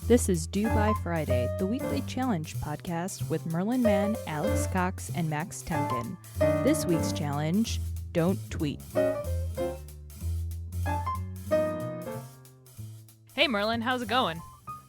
This is Due By Friday, the weekly challenge podcast with Merlin Mann, Alex Cox, and Max Temkin. This week's challenge, don't tweet. Hey Merlin, how's it going?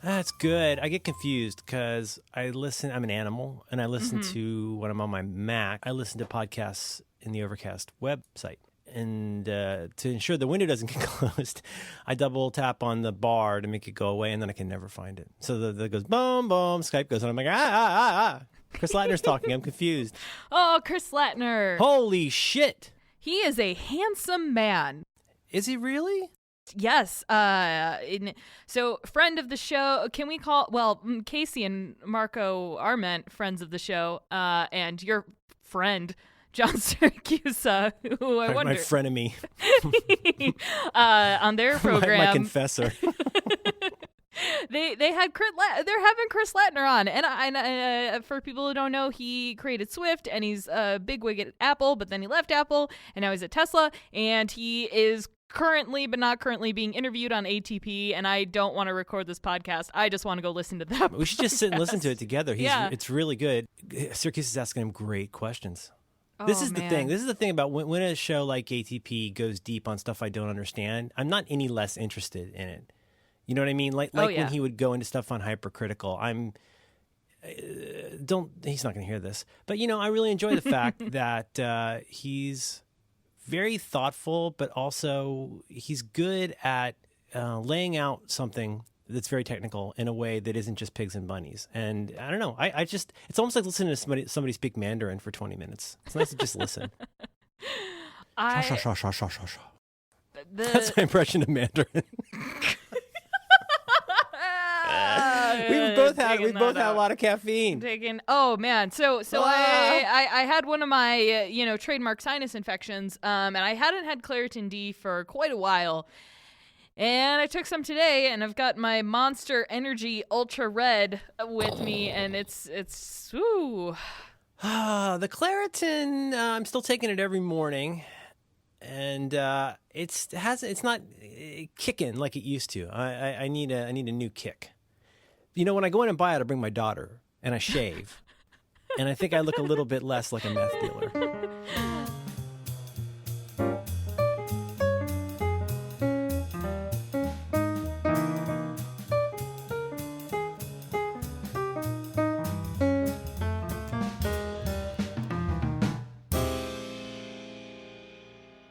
That's good. I get confused because I'm an animal, and I listen to, when I'm on my Mac, I listen to podcasts in the Overcast website. And to ensure the window doesn't get closed, I double tap on the bar to make it go away, and then I can never find it. So the goes, boom, boom, Skype goes, and I'm like, Chris Latner's talking. I'm confused. Oh, Chris Latner. Holy shit. He is a handsome man. Is he really? Yes. So friend of the show, can we call, Casey and Marco are meant friends of the show, and your friend, John Siracusa, who I wonder. My frenemy. On their program. my confessor. They're having Chris Latner on, and for people who don't know, he created Swift, and he's a bigwig at Apple, but then he left Apple, and now he's at Tesla, and he is currently, but not currently, being interviewed on ATP, and I don't want to record this podcast. I just want to go listen to that. We should just sit and listen to it together. Yeah. It's really good. Syracuse is asking him great questions. This is the thing. This is the thing about when a show like ATP goes deep on stuff I don't understand, I'm not any less interested in it. You know what I mean? Like when he would go into stuff on Hypercritical, he's not going to hear this. But, I really enjoy the fact that he's very thoughtful, but also he's good at laying out something that's very technical in a way that isn't just pigs and bunnies. And I don't know. It's almost like listening to somebody speak Mandarin for 20 minutes. It's nice to just listen. That's my impression of Mandarin. We both had a lot of caffeine. Oh man, so I had one of my trademark sinus infections, and I hadn't had Claritin D for quite a while, and I took some today, and I've got my Monster Energy Ultra Red with me, and it's ooh. The Claritin, I'm still taking it every morning, and it's not kicking like it used to. I need a new kick. When I go in and buy it, I bring my daughter, and I shave. And I think I look a little bit less like a meth dealer.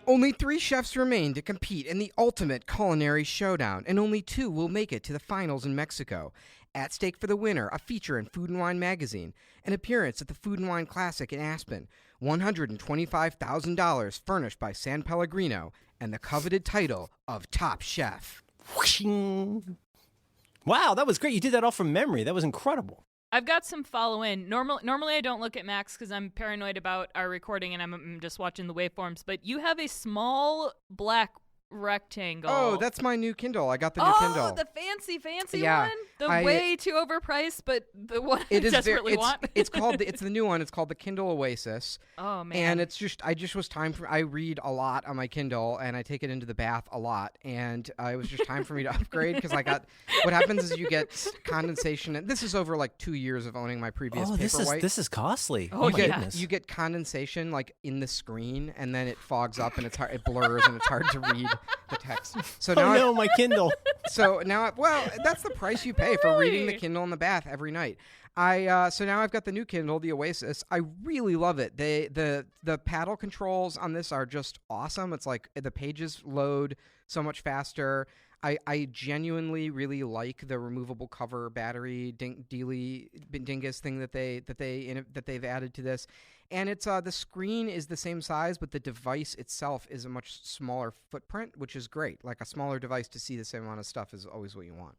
Only 3 chefs remain to compete in the ultimate culinary showdown, and only 2 will make it to the finals in Mexico. At stake for the winner, a feature in Food & Wine magazine, an appearance at the Food & Wine Classic in Aspen, $125,000 furnished by San Pellegrino, and the coveted title of Top Chef. Wow, that was great. You did that all from memory. That was incredible. I've got some follow-in. Normally I don't look at Max because I'm paranoid about our recording and I'm just watching the waveforms, but you have a small black rectangle. Oh, that's my new Kindle. I got the new Kindle. Oh, the fancy one? Way too overpriced, but the one I desperately want. It's the new one. It's called the Kindle Oasis. Oh, man. And I read a lot on my Kindle, and I take it into the bath a lot, and it was just time for me to upgrade because what happens is you get condensation, and this is over like 2 years of owning my previous Paperwhite. This is costly. You get condensation like in the screen, and then it fogs up, and it blurs, and it's hard to read the text. So now my Kindle. So now, that's the price you pay for reading the Kindle in the bath every night. So now I've got the new Kindle, the Oasis. I really love it. The paddle controls on this are just awesome. It's like the pages load so much faster. I genuinely really like the removable cover battery dingus thing that they've added to this. And it's the screen is the same size, but the device itself is a much smaller footprint, which is great. Like a smaller device to see the same amount of stuff is always what you want.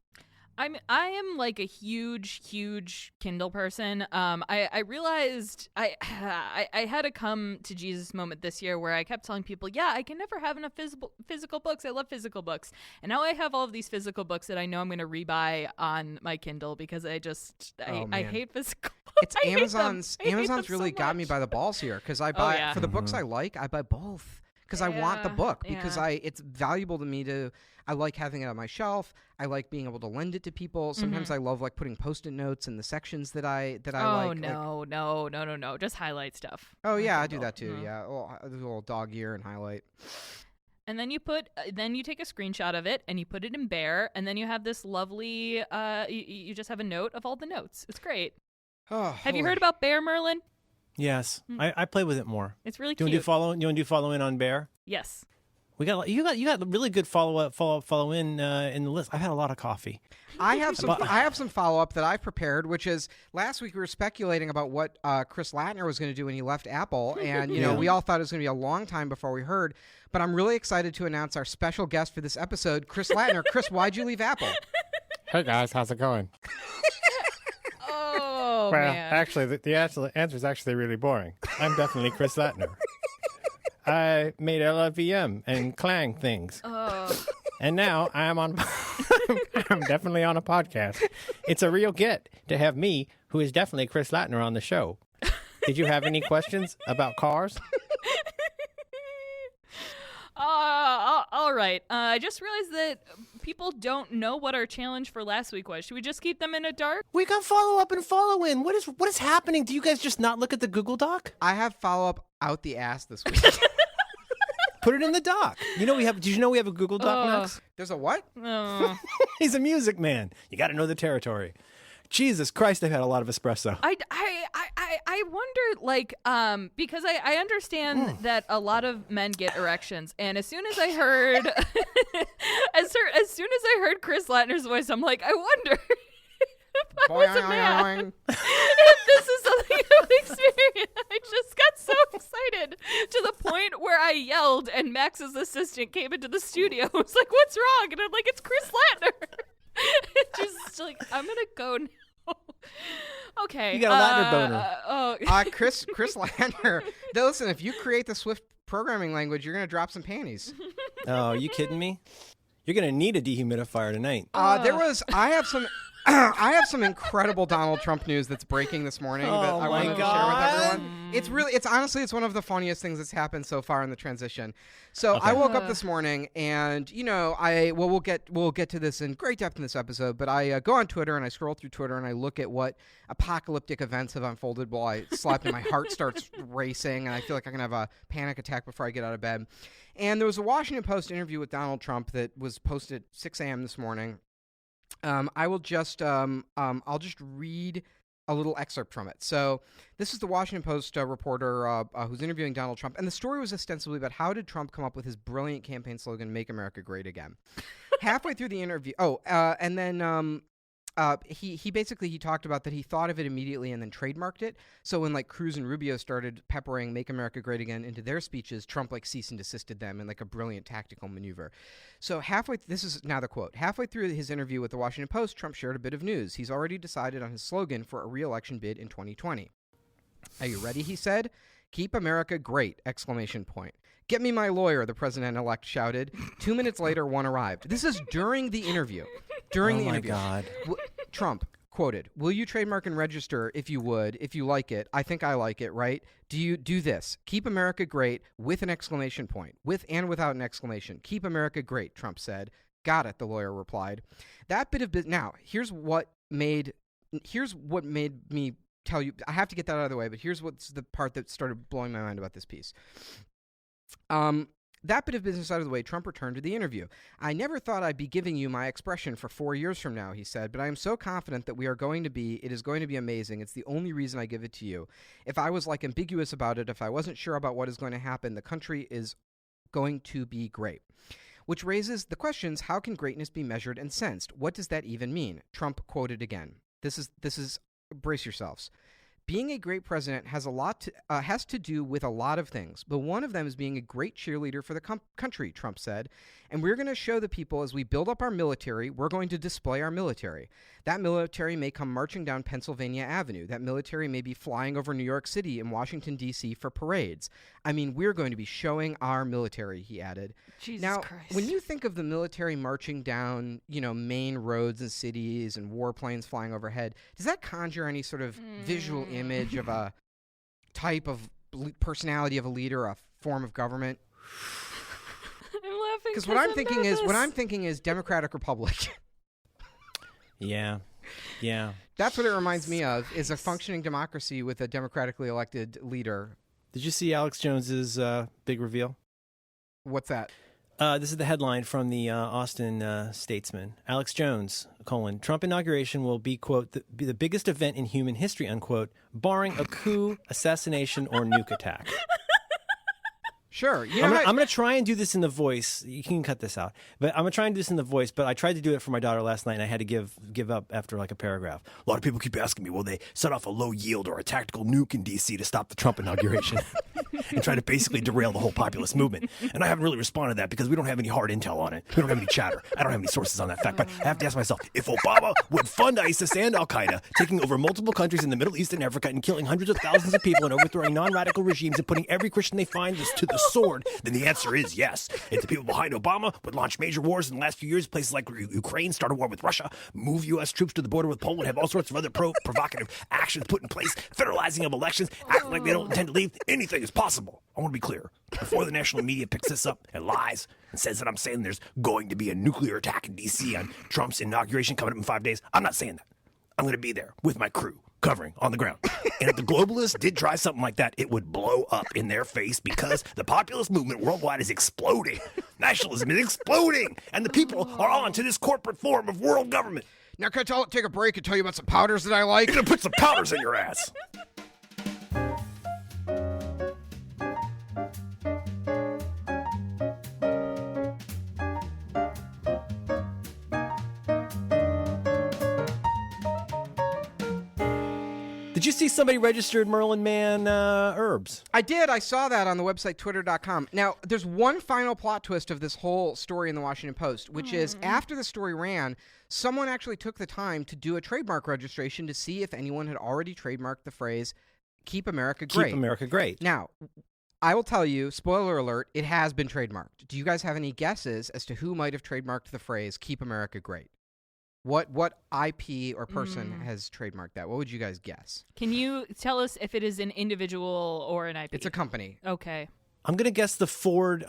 I am like a huge Kindle person. I realized I had a come to Jesus moment this year where I kept telling people, I can never have enough physical books. I love physical books. And now I have all of these physical books that I know I'm going to rebuy on my Kindle because I hate physical books. It's Amazon's really got me by the balls here because I buy for the books I like, I buy both. because I want the book, because yeah. it's valuable to me I like having it on my shelf. I like being able to lend it to people. Sometimes I love like putting Post-it notes in the sections that I Oh, like. no. Just highlight stuff. Oh yeah, I do Kindle. that too. Yeah, a little dog ear and highlight. And then then you take a screenshot of it and you put it in Bear, and then you have this lovely, you just have a note of all the notes. It's great. Oh, Have you heard about Bear, Merlin? Yes, I play with it more. It's really Do you cute. want to do follow in on Bear? Yes. You got really good follow in the list. I've had a lot of coffee. I have some follow up that I've prepared, which is last week we were speculating about what Chris Latner was going to do when he left Apple, and you know we all thought it was going to be a long time before we heard. But I'm really excited to announce our special guest for this episode, Chris Latner. Chris, why'd you leave Apple? Hey guys, how's it going? Oh, Well, man. actually, the answer is actually really boring. I'm definitely Chris Latner. I made LLVM and Clang things, Oh. and now I'm on. I'm definitely on a podcast. It's a real get to have me, who is definitely Chris Latner, on the show. Did you have any questions about cars? All right. I just realized that people don't know what our challenge for last week was. Should we just keep them in the dark? We got follow up and follow in. What is happening? Do you guys just not look at the Google Doc? I have follow up out the ass this week. Put it in the doc. Did you know we have a Google Doc, Max? There's a what? Oh. He's a music man. You got to know the territory. Jesus Christ, I've had a lot of espresso. I wonder, like, because I understand that a lot of men get erections, and as soon as I heard, as soon as I heard Chris Latner's voice, I'm like, I wonder if I was a man, if this is something I would experience. I just got so excited to the point where I yelled, and Max's assistant came into the studio. I was like, "What's wrong?" And I'm like, "It's Chris Latner." Just like, I'm gonna go now. Okay. You got a Latner boner. Chris Latner. Now, listen, if you create the Swift programming language, you're gonna drop some panties. Oh, you kidding me? You're going to need a dehumidifier tonight. I have some incredible Donald Trump news that's breaking this morning that I wanted to share with everyone. It's one of the funniest things that's happened so far in the transition. So I woke up this morning, and we'll get to this in great depth in this episode, but I go on Twitter and I scroll through Twitter and I look at what apocalyptic events have unfolded while I slept, and my heart starts racing, and I feel like I can have a panic attack before I get out of bed. And there was a Washington Post interview with Donald Trump that was posted at 6 a.m. this morning. I'll just read a little excerpt from it. So this is the Washington Post reporter who's interviewing Donald Trump, and the story was ostensibly about how did Trump come up with his brilliant campaign slogan, "Make America Great Again." Halfway through the interview, he basically talked about that he thought of it immediately and then trademarked it. So when like Cruz and Rubio started peppering "Make America Great Again" into their speeches, Trump like cease and desisted them in like a brilliant tactical maneuver. So this is now the quote. Halfway through his interview with the Washington Post, Trump shared a bit of news. He's already decided on his slogan for a re-election bid in 2020. Are you ready? He said. "Keep America great!" exclamation point. "Get me my lawyer," the president-elect shouted. 2 minutes later, one arrived. This is during the interview. Oh my God. Trump quoted, "Will you trademark and register if you like it? I think I like it, right? Do you do this? Keep America great with an exclamation point. With and without an exclamation. Keep America great," Trump said. "Got it," the lawyer replied. That bit of now, here's what made me tell you. I have to get that out of the way, but here's what's the part that started blowing my mind about this piece. That bit of business out of the way, Trump returned to the interview. "I never thought I'd be giving you my expression for 4 years from now," he said, "but I am so confident that it is going to be amazing. It's the only reason I give it to you. If I was like ambiguous about it, if I wasn't sure about what is going to happen, the country is going to be great." Which raises the questions, how can greatness be measured and sensed? What does that even mean? Trump quoted again. This is brace yourselves. "Being a great president has to do with a lot of things, but one of them is being a great cheerleader for the country," Trump said. "And we're going to show the people as we build up our military, we're going to display our military. That military may come marching down Pennsylvania Avenue. That military may be flying over New York City and Washington, D.C. for parades. I mean, we're going to be showing our military," he added. Jesus now, Christ. when you think of the military marching down, main roads and cities and warplanes flying overhead, does that conjure any sort of visual image of a type of personality of a leader, a form of government? Because what I'm thinking is Democratic Republic. Yeah. That's what it reminds me of, is a functioning democracy with a democratically elected leader. Did you see Alex Jones's big reveal? What's that? This is the headline from the Austin Statesman. Alex Jones, Trump inauguration will be, quote, be the biggest event in human history, unquote, barring a coup, assassination, or nuke attack. Sure. I'm going to try and do this in the voice. You can cut this out. But I'm going to try and do this in the voice. But I tried to do it for my daughter last night, and I had to give up after like a paragraph. A lot of people keep asking me, will they set off a low yield or a tactical nuke in D.C. to stop the Trump inauguration and try to basically derail the whole populist movement? And I haven't really responded to that because we don't have any hard intel on it. We don't have any chatter. I don't have any sources on that fact. But I have to ask myself, if Obama would fund ISIS and Al-Qaeda, taking over multiple countries in the Middle East and Africa and killing hundreds of thousands of people and overthrowing non-radical regimes and putting every Christian they find to the sword, then the answer is yes. If the people behind Obama would launch major wars in the last few years, places like Ukraine, start a war with Russia, move U.S. troops to the border with Poland, have all sorts of other provocative actions put in place, federalizing of elections, acting like they don't intend to leave, anything is possible. I want to be clear. Before the national media picks this up and lies and says that I'm saying there's going to be a nuclear attack in D.C. on Trump's inauguration coming up in 5 days, I'm not saying that. I'm going to be there with my crew, covering on the ground. And if the globalists did try something like that, it would blow up in their face because the populist movement worldwide is exploding. Nationalism is exploding. And the people are on to this corporate form of world government. Now, can I take a break and tell you about some powders that I like? I'm going to put some powders in your ass. Did you see somebody registered Merlin Mann herbs? I did. I saw that on the website twitter.com. Now, there's one final plot twist of this whole story in the Washington Post, which is after the story ran, someone actually took the time to do a trademark registration to see if anyone had already trademarked the phrase, Keep America Great. Keep America Great. Now, I will tell you, spoiler alert, it has been trademarked. Do you guys have any guesses as to who might have trademarked the phrase, Keep America Great? What IP or person has trademarked that? What would you guys guess? Can you tell us if it is an individual or an IP? It's a company. Okay. I'm going to guess the Ford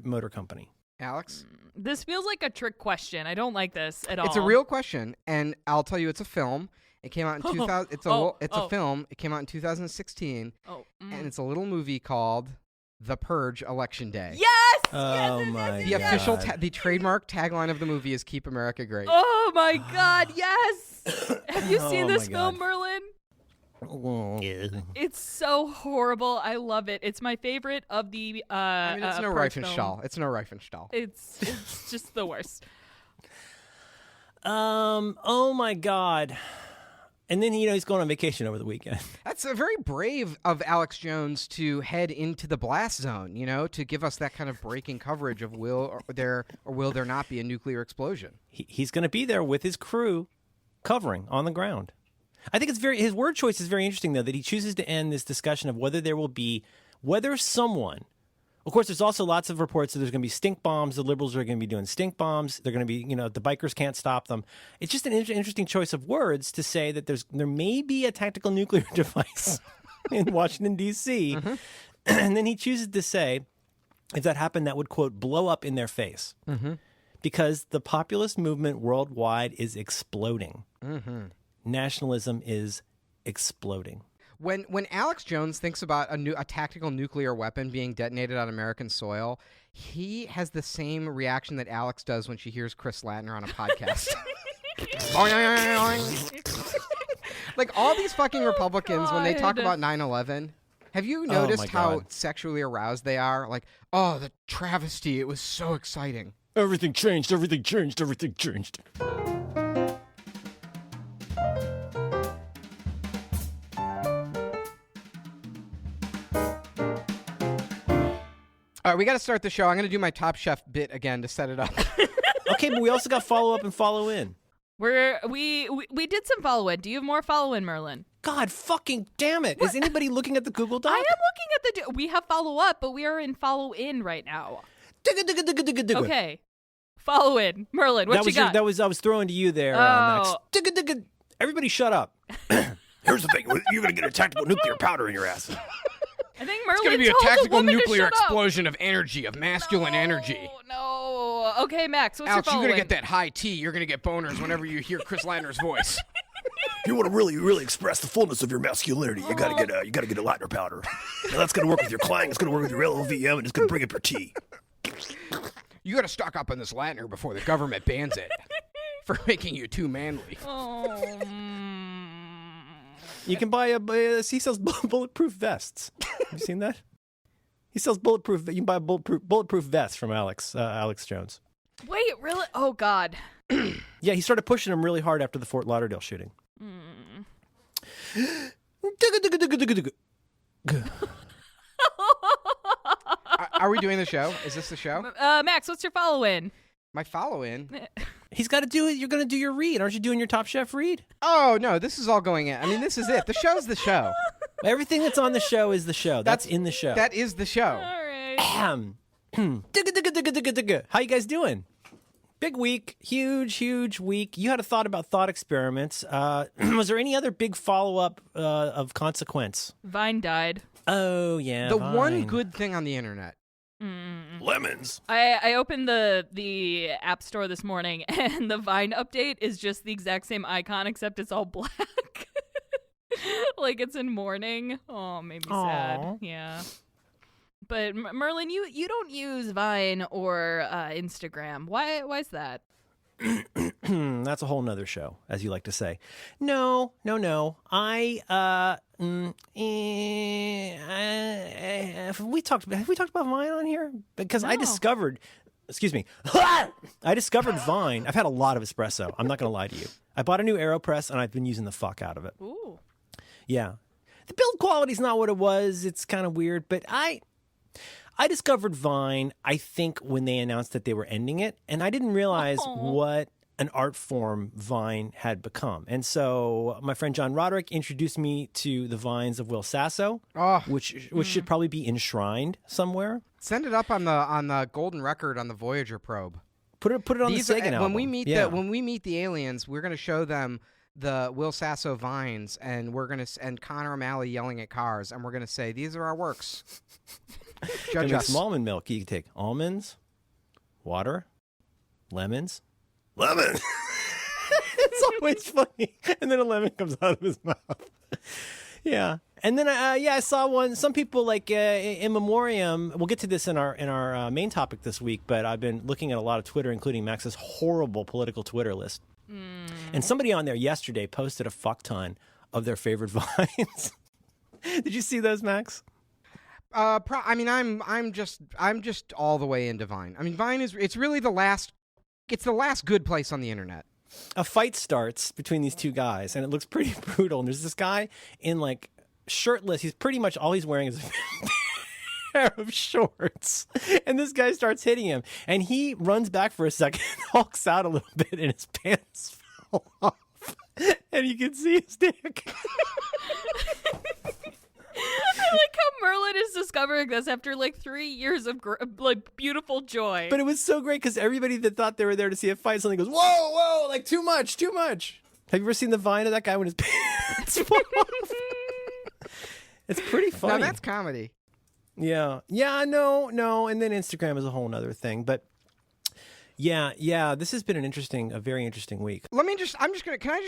Motor Company. Alex? This feels like a trick question. I don't like this at all. It's a real question, and I'll tell you, it's a film. It came out in 2000. It's a film. It came out in 2016, and it's a little movie called The Purge: Election Day. Yes! Oh yes, my The God. official, the trademark tagline of the movie is "Keep America Great." Oh my God! Yes. Have you seen Oh this my film, God. Merlin? It's so horrible. I love it. It's my favorite of the. I mean, it's no Purge Reifenstahl. It's no Reifenstahl. It's just the worst. Oh my God. And then, he's going on vacation over the weekend. That's very brave of Alex Jones to head into the blast zone, to give us that kind of breaking coverage of will there not be a nuclear explosion. He's going to be there with his crew covering on the ground. I think his word choice is very interesting, though, that he chooses to end this discussion of whether someone, of course, there's also lots of reports that there's going to be stink bombs. The liberals are going to be doing stink bombs. They're going to be, the bikers can't stop them. It's just an interesting choice of words to say that there may be a tactical nuclear device in Washington, D.C. Mm-hmm. And then he chooses to say, if that happened, that would, quote, blow up in their face. Mm-hmm. Because the populist movement worldwide is exploding. Mm-hmm. Nationalism is exploding. When Alex Jones thinks about a tactical nuclear weapon being detonated on American soil, he has the same reaction that Alex does when she hears Chris Latner on a podcast. Like all these fucking Republicans, when they talk about 9/11, have you noticed how sexually aroused they are? Like, oh, the travesty, it was so exciting. Everything changed, everything changed, everything changed. All right, we got to start the show. I'm going to do my Top Chef bit again to set it up. Okay, but we also got follow up and follow in. We did some follow in. Do you have more follow in, Merlin? God fucking damn it. Is anybody looking at the Google Doc? I am looking at we have follow up, but we are in follow in right now. Okay. Follow in. Merlin, what you got? I was throwing to you there, Max. Everybody shut up. Here's the thing. You're going to get a tactical nuclear powder in your ass. I think It's Merlin going to be a told the tactical woman to nuclear shut up. explosion of energy, of masculine energy. No. Okay, Max, what's Alex, your you're following? going to get that high T. You're going to get boners whenever you hear Chris Latner's voice. If you want to really express the fullness of your masculinity, you gotta get a Latner powder. Now that's gonna work with your clang, it's gonna work with your LLVM, and it's gonna bring up your T. You got to stock up on this Latner before the government bans it for making you too manly. Oh. You can buy he sells bulletproof vests. Have you seen that? He sells bulletproof. You can buy a bulletproof vest from Alex Jones. Wait, really? Oh, God. Yeah, he started pushing him really hard after the Fort Lauderdale shooting. Are we doing the show? Is this the show? Max, what's your follow-in? My follow-in? He's got to do it. You're going to do your read. Aren't you doing your Top Chef read? Oh, no, this is all going in. I mean, this is it. The show's the show. Everything that's on the show is the show. That's in the show. That is the show. All right. How you guys doing? Big week, huge week. You had a thought about thought experiments. Was there any other big follow-up of consequence? Vine died. Oh, yeah. The Vine. one good thing on the internet. Lemons. I opened the app store this morning, and the Vine update is just the exact same icon, except it's all black. Like it's in mourning. Oh, made me sad. Yeah. But Merlin, you don't use Vine or Instagram. Why is that? That's a whole nother show, as you like to say. No. Have we talked about Vine on here? Because I No. discovered, excuse me, I discovered Vine. I've had a lot of espresso. I'm not going to lie to you. I bought a new AeroPress, and I've been using the fuck out of it. Ooh. Yeah. The build quality's not what it was. It's kind of weird, but I discovered Vine, I think, when they announced that they were ending it, and I didn't realize what an art form Vine had become. And so my friend John Roderick introduced me to the Vines of Will Sasso, which should probably be enshrined somewhere. Send it up on the golden record on the Voyager probe. Put it on the Sagan album. When we meet Yeah. when we meet the aliens, we're going to show them the Will Sasso vines, and we're going to and Connor O'Malley yelling at cars, and we're going to say, "These are our works." Judge Make us. some almond milk. You can take almonds, water, lemons. Lemon. It's always funny. And then a lemon comes out of his mouth. Yeah. And then, I saw one. Some people, like, in memoriam, we'll get to this in our main topic this week, but I've been looking at a lot of Twitter, including Max's horrible political Twitter list. And somebody on there yesterday posted a fuck ton of their favorite Vines. Did you see those, Max? I mean, I'm just all the way into Vine. I mean, Vine it's really the last good place on the internet. A fight starts between these two guys, and it looks pretty brutal. And there's this guy in, like, shirtless. He's pretty much all he's wearing is a pair of shorts. And this guy starts hitting him, and he runs back for a second, hulks out a little bit, and his pants fall off. And you can see his dick. I like how Merlin is discovering this after like 3 years of like beautiful joy. But it was so great because everybody that thought they were there to see a fight suddenly goes, whoa, like too much. Have you ever seen the Vine of that guy when his pants fall off? It's pretty funny. Now that's comedy. Yeah, no. And then Instagram is a whole nother thing. But yeah, this has been a very interesting week. Can I just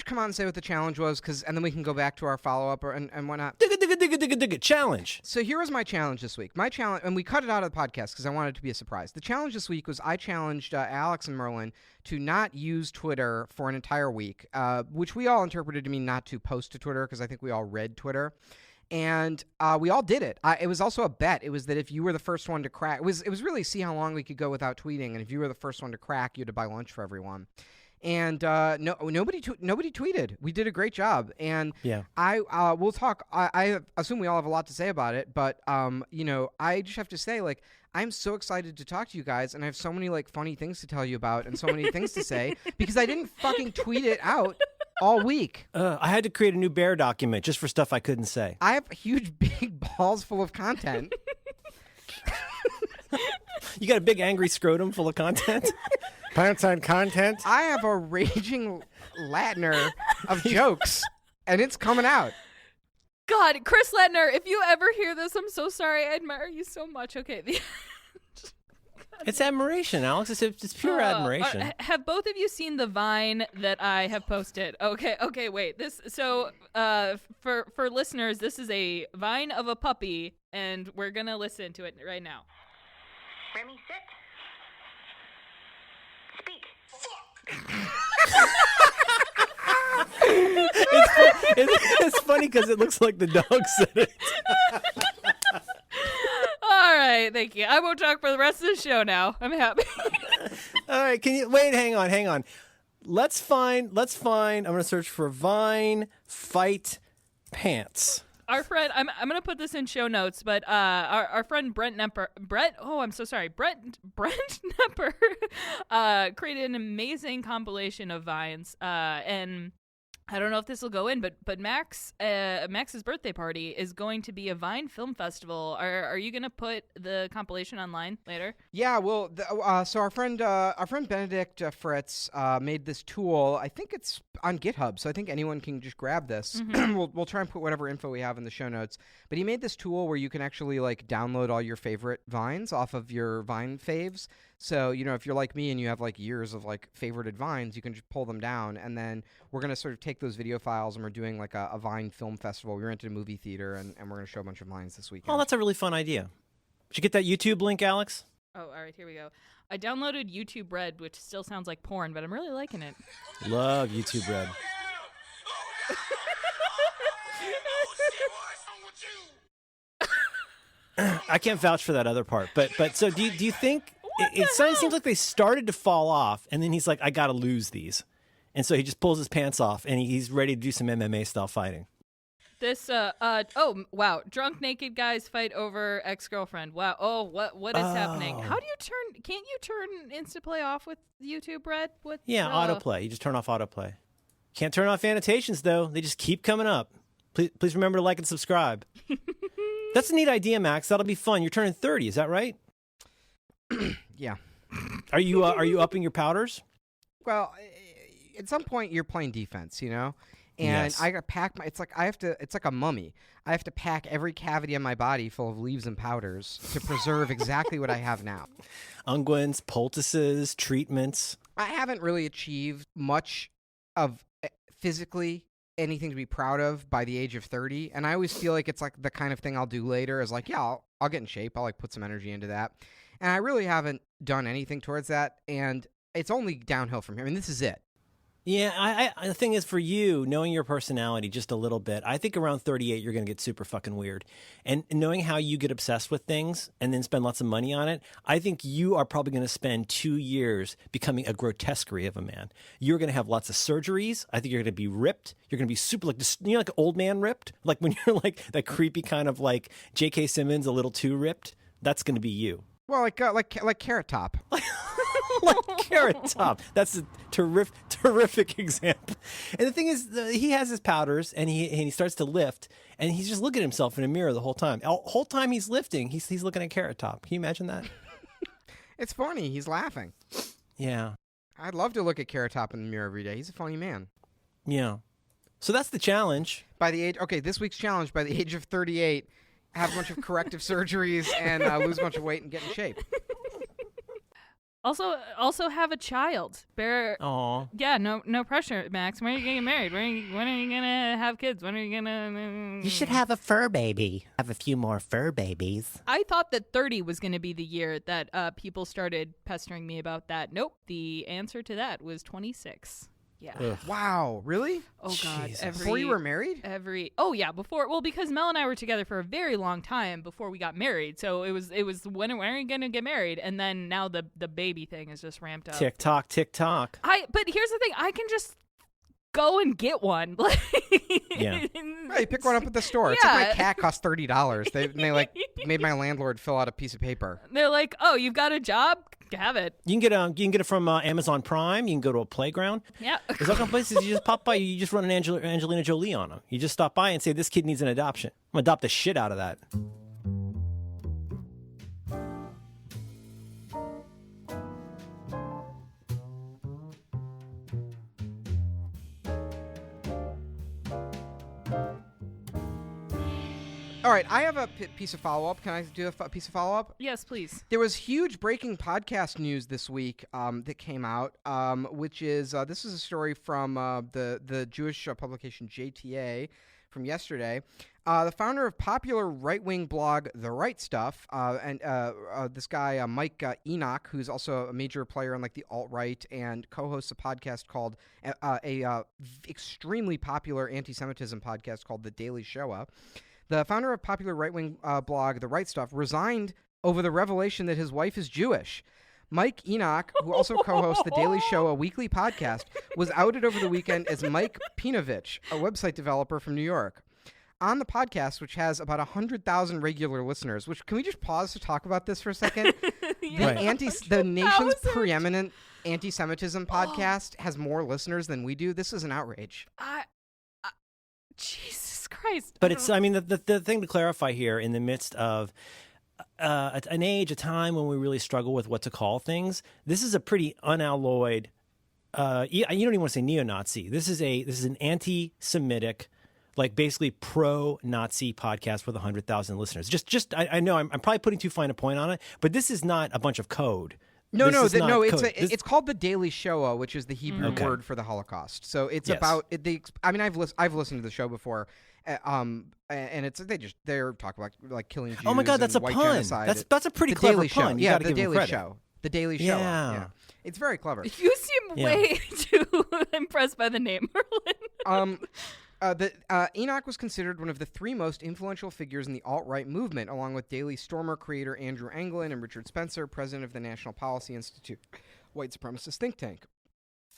come on and say what the challenge was? And then we can go back to our follow-up and whatnot. Digga, challenge. So here was my challenge this week. My challenge, and we cut it out of the podcast because I wanted it to be a surprise. The challenge this week was I challenged Alex and Merlin to not use Twitter for an entire week, which we all interpreted to mean not to post to Twitter because I think we all read Twitter. And we all did it. It was also a bet. It was that if you were the first one to crack, it was really see how long we could go without tweeting. And if you were the first one to crack, you had to buy lunch for everyone. And nobody tweeted. We did a great job. And yeah, we'll talk. I assume we all have a lot to say about it. But I just have to say, like, I'm so excited to talk to you guys, and I have so many like funny things to tell you about, and so many things to say because I didn't fucking tweet it out all week. I had to create a new Bear document just for stuff I couldn't say. I have huge, big balls full of content. You got a big angry scrotum full of content? Pants on content. I have a raging Latner of jokes, and it's coming out. God, Chris Ledner, if you ever hear this, I'm so sorry. I admire you so much. Okay. It's admiration, Alex. It's pure admiration. Have both of you seen the Vine that I have posted? Okay, wait. For listeners, this is a Vine of a puppy, and we're gonna listen to it right now. Remy, sit. Speak. It's funny because it looks like the dog said it. All right, thank you. I won't talk for the rest of the show now. I'm happy. All right, can you wait? Hang on. Let's find. I'm gonna search for Vine fight pants. Our friend, I'm gonna put this in show notes, but our friend Brent Nepper, Brent Nepper, created an amazing compilation of Vines, and I don't know if this will go in, but Max's birthday party is going to be a Vine Film Festival. Are you gonna put the compilation online later? Yeah, well, so our friend Benedict Fritz made this tool. I think it's on GitHub, so I think anyone can just grab this. We'll try and put whatever info we have in the show notes. But he made this tool where you can actually like download all your favorite Vines off of your Vine faves. So, if you're like me and you have like years of like favorited Vines, you can just pull them down. And then we're going to sort of take those video files and we're doing like a Vine film festival. We rented a movie theater and we're going to show a bunch of Vines this weekend. Oh, that's a really fun idea. Did you get that YouTube link, Alex? Oh, all right, here we go. I downloaded YouTube Red, which still sounds like porn, but I'm really liking it. Love YouTube Red. I can't vouch for that other part, but so do you think it seems like they started to fall off, and then he's like, I gotta lose these, and so he just pulls his pants off and he's ready to do some MMA style fighting. This oh wow, drunk naked guys fight over ex-girlfriend. Wow. Oh, what is happening? How do you turn? Can't you turn Instaplay off with YouTube Red? What? Yeah, autoplay. You just turn off autoplay. Can't turn off annotations though. They just keep coming up. Please remember to like and subscribe. That's a neat idea, Max. That'll be fun. You're turning 30, is that right? Yeah. Are you upping your powders? Well, at some point you're playing defense, And Yes. I got pack my. It's like a mummy. I have to pack every cavity in my body full of leaves and powders to preserve exactly what I have now. Unguents, poultices, treatments. I haven't really achieved much of physically anything to be proud of by the age of 30, and I always feel like it's like the kind of thing I'll do later is like, yeah, I'll get in shape. I'll like put some energy into that, and I really haven't done anything towards that, and it's only downhill from here. I mean, this is it. Yeah, the thing is, for you, knowing your personality just a little bit, I think around 38, you're going to get super fucking weird. And knowing how you get obsessed with things and then spend lots of money on it, I think you are probably going to spend 2 years becoming a grotesquerie of a man. You're going to have lots of surgeries. I think you're going to be ripped. You're going to be super, like, like old man ripped? Like when you're like that creepy kind of like J.K. Simmons, a little too ripped. That's going to be you. Well, like Carrot Top. Like Carrot Top. That's a terrific example. And the thing is, he has his powders, and he starts to lift, and he's just looking at himself in a mirror the whole time. The whole time he's lifting, he's looking at Carrot Top. Can you imagine that? It's funny. He's laughing. Yeah. I'd love to look at Carrot Top in the mirror every day. He's a funny man. Yeah. So that's the challenge. This week's challenge, by the age of 38, have a bunch of corrective surgeries and lose a bunch of weight and get in shape. Also have a child. Aw. Yeah, no pressure, Max. When are you gonna get married? When are you gonna have kids? When are you gonna? You should have a fur baby. Have a few more fur babies. I thought that 30 was gonna be the year that people started pestering me about that. Nope. The answer to that was 26. Yeah. Ugh. Wow, really? Oh God. Jesus. Before you were married? Because Mel and I were together for a very long time before we got married. So it was when are you gonna get married? And then now the baby thing is just ramped up. Tick tock, tick tock. But here's the thing, I can just go and get one. Yeah. Right, you pick one up at the store. It's like my cat cost $30. They like made my landlord fill out a piece of paper. They're like, oh, you've got a job? Have it. You can get it from Amazon Prime. You can go to a playground. Yeah. There's all kinds of places you just pop by. You just run an Angelina Jolie on them. You just stop by and say, this kid needs an adoption. I'm going to adopt the shit out of that. All right, I have a piece of follow-up. Can I do a piece of follow-up? Yes, please. There was huge breaking podcast news this week that came out, which is this is a story from the Jewish publication JTA from yesterday. The founder of popular right-wing blog The Right Stuff, and this guy Mike Enoch, who's also a major player in like the alt-right and co-hosts a podcast called extremely popular anti-Semitism podcast called The Daily Shoah. The founder of popular right-wing blog The Right Stuff resigned over the revelation that his wife is Jewish. Mike Enoch, who also co-hosts The Daily Show, a weekly podcast, was outed over the weekend as Mike Pinovich, a website developer from New York. On the podcast, which has about 100,000 regular listeners, which can we just pause to talk about this for a second? The nation's preeminent anti-Semitism podcast has more listeners than we do. This is an outrage. Jesus Christ. But it's, I mean, the thing to clarify here in the midst of an age, a time when we really struggle with what to call things, this is a pretty unalloyed, you don't even want to say neo-Nazi. This is an anti-Semitic, like basically pro-Nazi podcast with 100,000 listeners. I know I'm probably putting too fine a point on it, but this is not a bunch of code. It's called The Daily Shoah, which is the Hebrew word for the Holocaust. So it's about I've listened to the show before, and they're talking about like killing Jews. Oh my God, that's a white pun. Genocide. That's a pretty clever pun. Yeah, The Daily Show. The Daily Show. Yeah. It's very clever. You seem way too impressed by the name, Merlin. Enoch was considered one of the three most influential figures in the alt-right movement, along with Daily Stormer creator Andrew Anglin and Richard Spencer, president of the National Policy Institute, white supremacist think tank.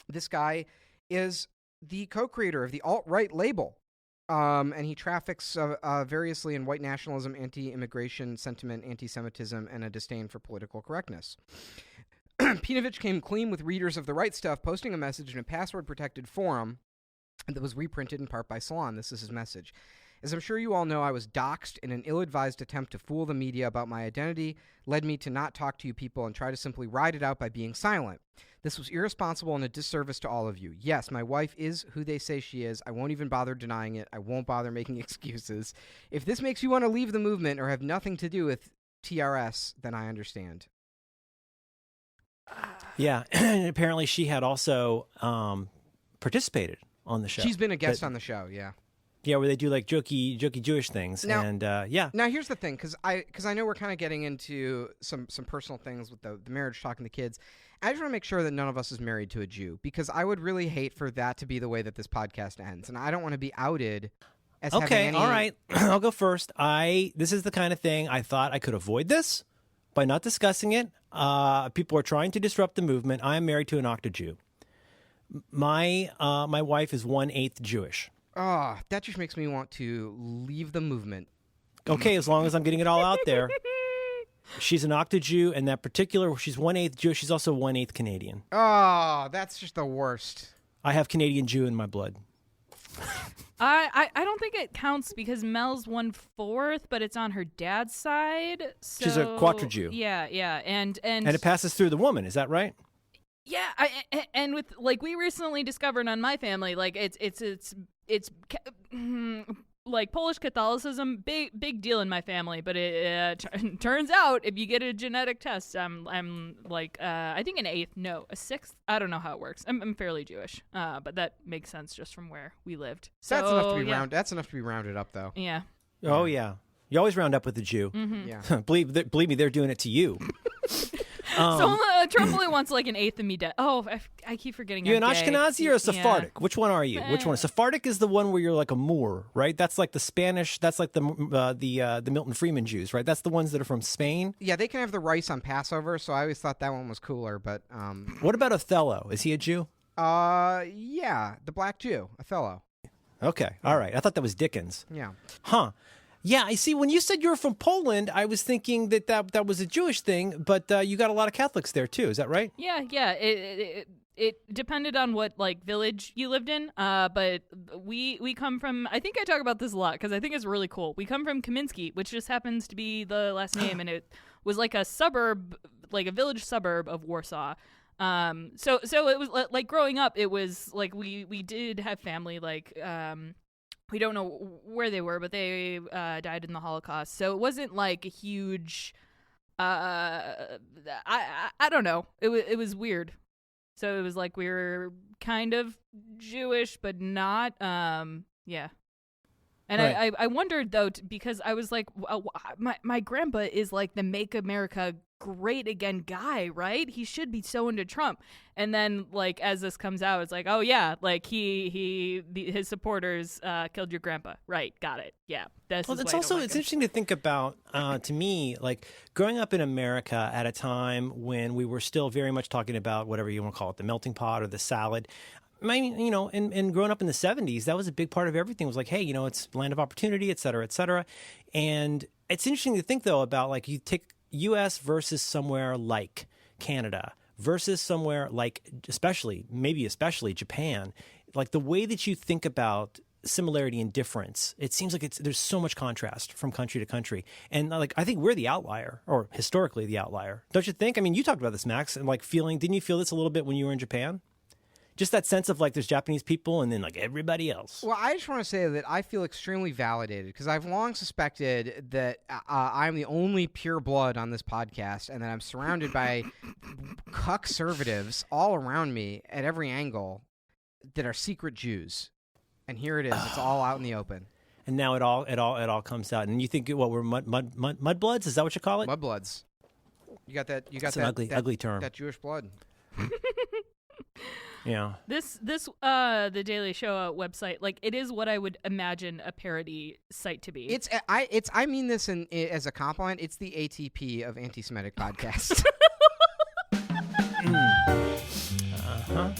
This guy is the co-creator of the alt-right label, and he traffics variously in white nationalism, anti-immigration sentiment, anti-Semitism, and a disdain for political correctness. Pinovich came clean with readers of The Right Stuff, posting a message in a password-protected forum that was reprinted in part by Salon. This is his message. As I'm sure you all know, I was doxxed in an ill-advised attempt to fool the media about my identity, led me to not talk to you people and try to simply ride it out by being silent. This was irresponsible and a disservice to all of you. Yes, my wife is who they say she is. I won't even bother denying it. I won't bother making excuses. If this makes you want to leave the movement or have nothing to do with TRS, then I understand. Yeah, and apparently she had also participated on the show. She's been a guest on the show, yeah. Yeah, where they do like jokey Jewish things, now, and yeah. Now here's the thing, because I know we're kind of getting into some personal things with the marriage talk and the kids. I just want to make sure that none of us is married to a Jew, because I would really hate for that to be the way that this podcast ends, and I don't want to be outed as having any... all right, I'll go first. This is the kind of thing I thought I could avoid this by not discussing it. People are trying to disrupt the movement. I am married to an Octo Jew. My wife is 1/8 Jewish. That just makes me want to leave the movement. Okay, as long as I'm getting it all out there. She's an Octo Jew, and that particular, she's 1/8 Jewish. She's also 1/8 Canadian. Oh, that's just the worst. I have Canadian Jew in my blood. I don't think it counts because Mel's 1/4, but it's on her dad's side. So, she's a Quattro Jew. Yeah, and it passes through the woman. Is that right? Yeah, and with like we recently discovered on my family, like it's like Polish Catholicism, big deal in my family. But it turns out if you get a genetic test, I'm like I think an 8th, no, a 6th. I don't know how it works. I'm fairly Jewish, but that makes sense just from where we lived. So that's enough to be That's enough to be rounded up, though. Yeah. Oh yeah. You always round up with a Jew. Mm-hmm. Yeah. believe me, they're doing it to you. So Trump only wants like an 1/8 of me dead. Oh, I keep forgetting. You I'm an gay. Ashkenazi or a Sephardic? Yeah. Which one are you? Which one? Sephardic is the one where you're like a Moor, right? That's like the Spanish. That's like the Milton Friedman Jews, right? That's the ones that are from Spain. Yeah, they can have the rice on Passover, so I always thought that one was cooler. But what about Othello? Is he a Jew? Yeah, the Black Jew, Othello. Okay, all right. I thought that was Dickens. Yeah. Huh. Yeah, I see. When you said you were from Poland, I was thinking that was a Jewish thing, but you got a lot of Catholics there too. Is that right? Yeah. It depended on what like village you lived in. But we come from. I think I talk about this a lot because I think it's really cool. We come from Kaminsky, which just happens to be the last name, and it was like a suburb, like a village suburb of Warsaw. So it was like growing up. It was like we did have family like we don't know where they were, but they died in the Holocaust. So it wasn't like a huge. I don't know. It was weird. So it was like we were kind of Jewish, but not. Yeah. And Right. I wondered though, because I was like, my grandpa is like the Make America Great Again guy, right? He should be so into Trump. And then like as this comes out, it's like, oh yeah, like his supporters killed your grandpa, right? Got it. Yeah. That's Well, it's also it's interesting to think about. To me, like growing up in America at a time when we were still very much talking about whatever you want to call it, the melting pot or the salad. And growing up in the 70s, that was a big part of everything. It was like, hey, it's land of opportunity, et cetera, et cetera. And it's interesting to think, though, about like you take U.S. versus somewhere like Canada versus somewhere like maybe especially Japan. Like the way that you think about similarity and difference, it seems like there's so much contrast from country to country. And like I think we're the outlier, or historically the outlier. Don't you think? I mean, you talked about this, Max, and like didn't you feel this a little bit when you were in Japan? Just that sense of like there's Japanese people and then like everybody else. Well, I just want to say that I feel extremely validated because I've long suspected that I'm the only pure blood on this podcast and that I'm surrounded by cuck-servatives all around me at every angle that are secret Jews. And here it is. It's all out in the open. And now it all comes out. And you think we're mudbloods? Is that what you call it? Mudbloods. You got that? You got It's that? an ugly term. That Jewish blood. Yeah. This the Daily Show website, like it is what I would imagine a parody site to be. I mean this as a compliment. It's the ATP of anti-Semitic podcasts. Uh-huh.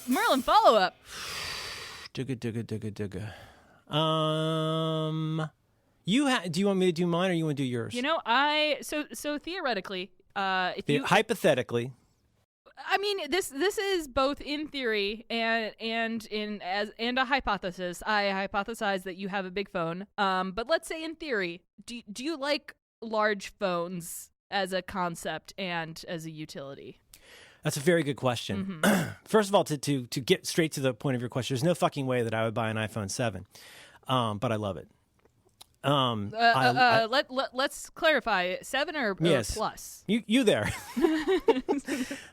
Merlin, follow up. Dugga. Do you want me to do mine or you want to do yours? So theoretically, hypothetically, I mean, this is both in theory and a hypothesis. I hypothesize that you have a big phone. But let's say in theory, do you like large phones as a concept and as a utility? That's a very good question. Mm-hmm. First of all, to get straight to the point of your question, there's no fucking way that I would buy an iPhone 7, but I love it. Let's clarify: 7 or yes. plus? You there?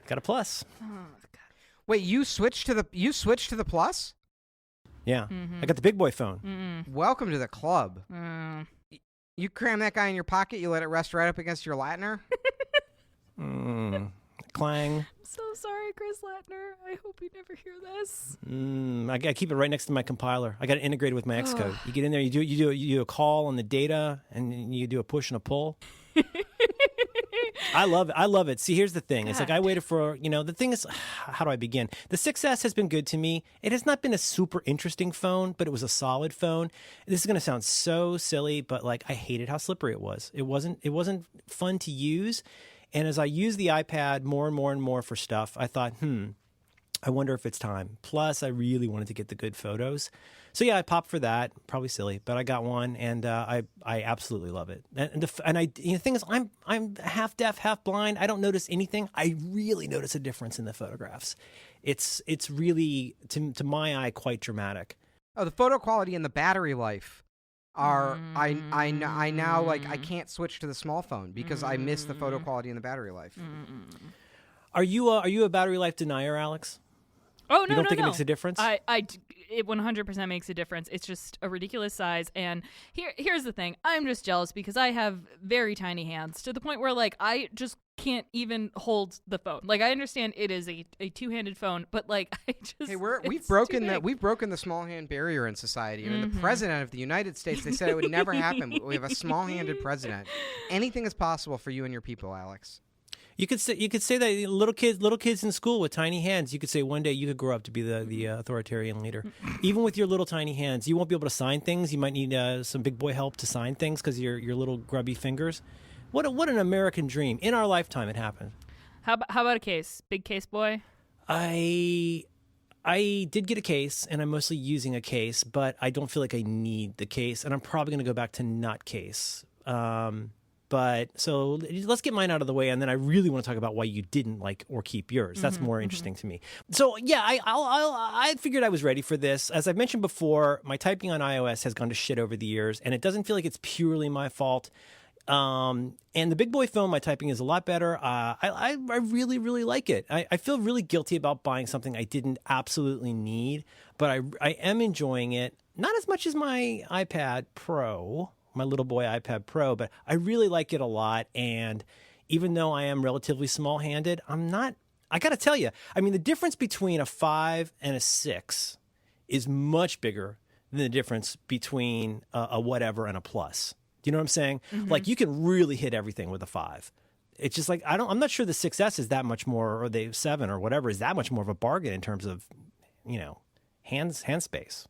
Got a plus. Oh, God. Wait, you switched to the plus? Yeah, Mm-hmm. I got the big boy phone. Welcome to the club. Mm. You cram that guy in your pocket. You let it rest right up against your Latner. Clang. I'm so sorry, Chris Latner. I hope you never hear this. I keep it right next to my compiler. I got it integrated with my Xcode. You get in there, you do a call on the data, and you do a push and a pull. I love it. See, here's the thing. It's like I waited for, the thing is, how do I begin? The 6S has been good to me. It has not been a super interesting phone, but it was a solid phone. This is going to sound so silly, but like I hated how slippery it was. It wasn't fun to use. And as I used the iPad more and more and more for stuff, I thought, I wonder if it's time. Plus, I really wanted to get the good photos. So yeah, I popped for that. Probably silly, but I got one, and I absolutely love it. And the thing is, I'm half deaf, half blind. I don't notice anything. I really notice a difference in the photographs. It's really to my eye quite dramatic. Oh, the photo quality and the battery life are I now like I can't switch to the small phone because I miss the photo quality and the battery life. Are you a battery life denier, Alex? Oh, no, you don't think it makes a difference? It 100% makes a difference. It's just a ridiculous size. And here's the thing. I'm just jealous because I have very tiny hands to the point where, like, I just can't even hold the phone. Like, I understand it is a two-handed phone, but, like, I just... Hey, we've broken the small hand barrier in society. I mean, the president of the United States, they said it would never happen. We have a small-handed president. Anything is possible for you and your people, Alex. You could say that little kids in school with tiny hands. You could say one day you could grow up to be the authoritarian leader. Even with your little tiny hands, you won't be able to sign things. You might need some big boy help to sign things because your little grubby fingers. What an American dream! In our lifetime, it happened. How about a case? Big case boy? I I did get a case, and I'm mostly using a case, but I don't feel like I need the case, and I'm probably going to go back to not case. But so let's get mine out of the way, and then I really want to talk about why you didn't like or keep yours. That's more interesting to me. So yeah, I figured I was ready for this. As I've mentioned before, my typing on iOS has gone to shit over the years, and it doesn't feel like it's purely my fault. And the big boy phone, my typing is a lot better. I really, really like it. I feel really guilty about buying something I didn't absolutely need, but I am enjoying it. Not as much as my iPad Pro, my little boy iPad Pro, but I really like it a lot. And even though I am relatively small-handed, I got to tell you, I mean, the difference between a 5 and a 6 is much bigger than the difference between a whatever and a plus. Do you know what I'm saying? Like, you can really hit everything with a 5. It's just like, I'm not sure the 6S is that much more, or the 7 or whatever is that much more of a bargain in terms of, hand space.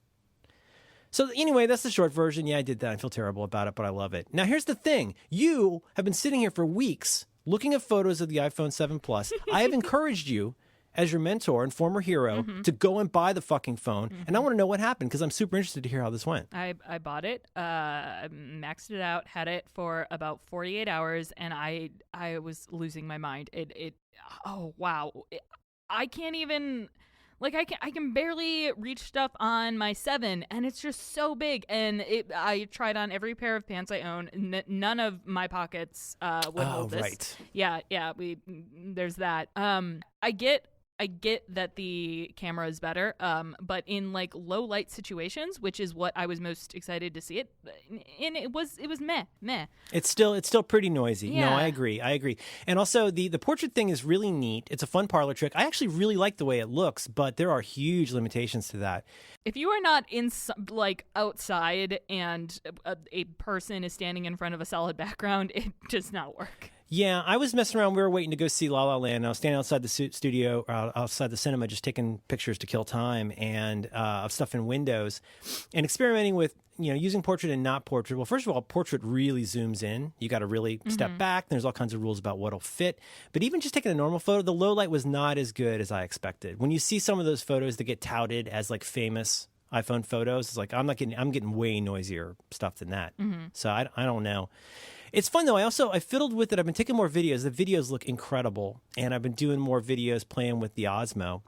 So anyway, that's the short version. Yeah, I did that. I feel terrible about it, but I love it. Now, here's the thing. You have been sitting here for weeks looking at photos of the iPhone 7 Plus. I have encouraged you, as your mentor and former hero, to go and buy the fucking phone. And I want to know what happened, because I'm super interested to hear how this went. I bought it, maxed it out, had it for about 48 hours, and I was losing my mind. Oh, wow. I can't even... Like, I can barely reach stuff on my 7, and it's just so big. And I tried on every pair of pants I own. None of my pockets would hold this. Right. Yeah. There's that. I get that the camera is better, but in like low light situations, which is what I was most excited to see it, and it was meh. It's still pretty noisy. Yeah. No, I agree. And also the portrait thing is really neat. It's a fun parlor trick. I actually really like the way it looks, but there are huge limitations to that. If you are not outside and a person is standing in front of a solid background, it does not work. Yeah, I was messing around. We were waiting to go see La La Land. I was standing outside the studio, outside the cinema, just taking pictures to kill time and of stuff in windows, and experimenting with using portrait and not portrait. Well, first of all, portrait really zooms in. You got to really step back. There's all kinds of rules about what'll fit. But even just taking a normal photo, the low light was not as good as I expected. When you see some of those photos that get touted as like famous iPhone photos, it's like I'm getting way noisier stuff than that. So I don't know. It's fun, though. I fiddled with it. I've been taking more videos. The videos look incredible, and I've been doing more videos playing with the Osmo,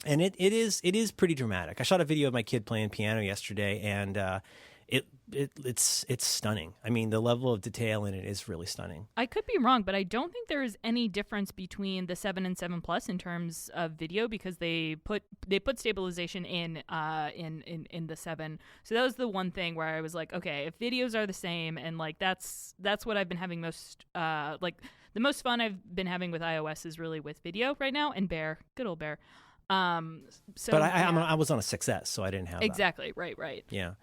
and it is pretty dramatic. I shot a video of my kid playing piano yesterday, and it's stunning. I mean, the level of detail in it is really stunning. I could be wrong, but I don't think there is any difference between the 7 and 7 Plus in terms of video, because they put stabilization in the 7. So that was the one thing where I was like, okay, if videos are the same, and like that's what I've been having most the most fun I've been having with iOS is really with video right now, and Bear, good old Bear. But I was on a 6S, so I didn't have exactly that. Right. Yeah.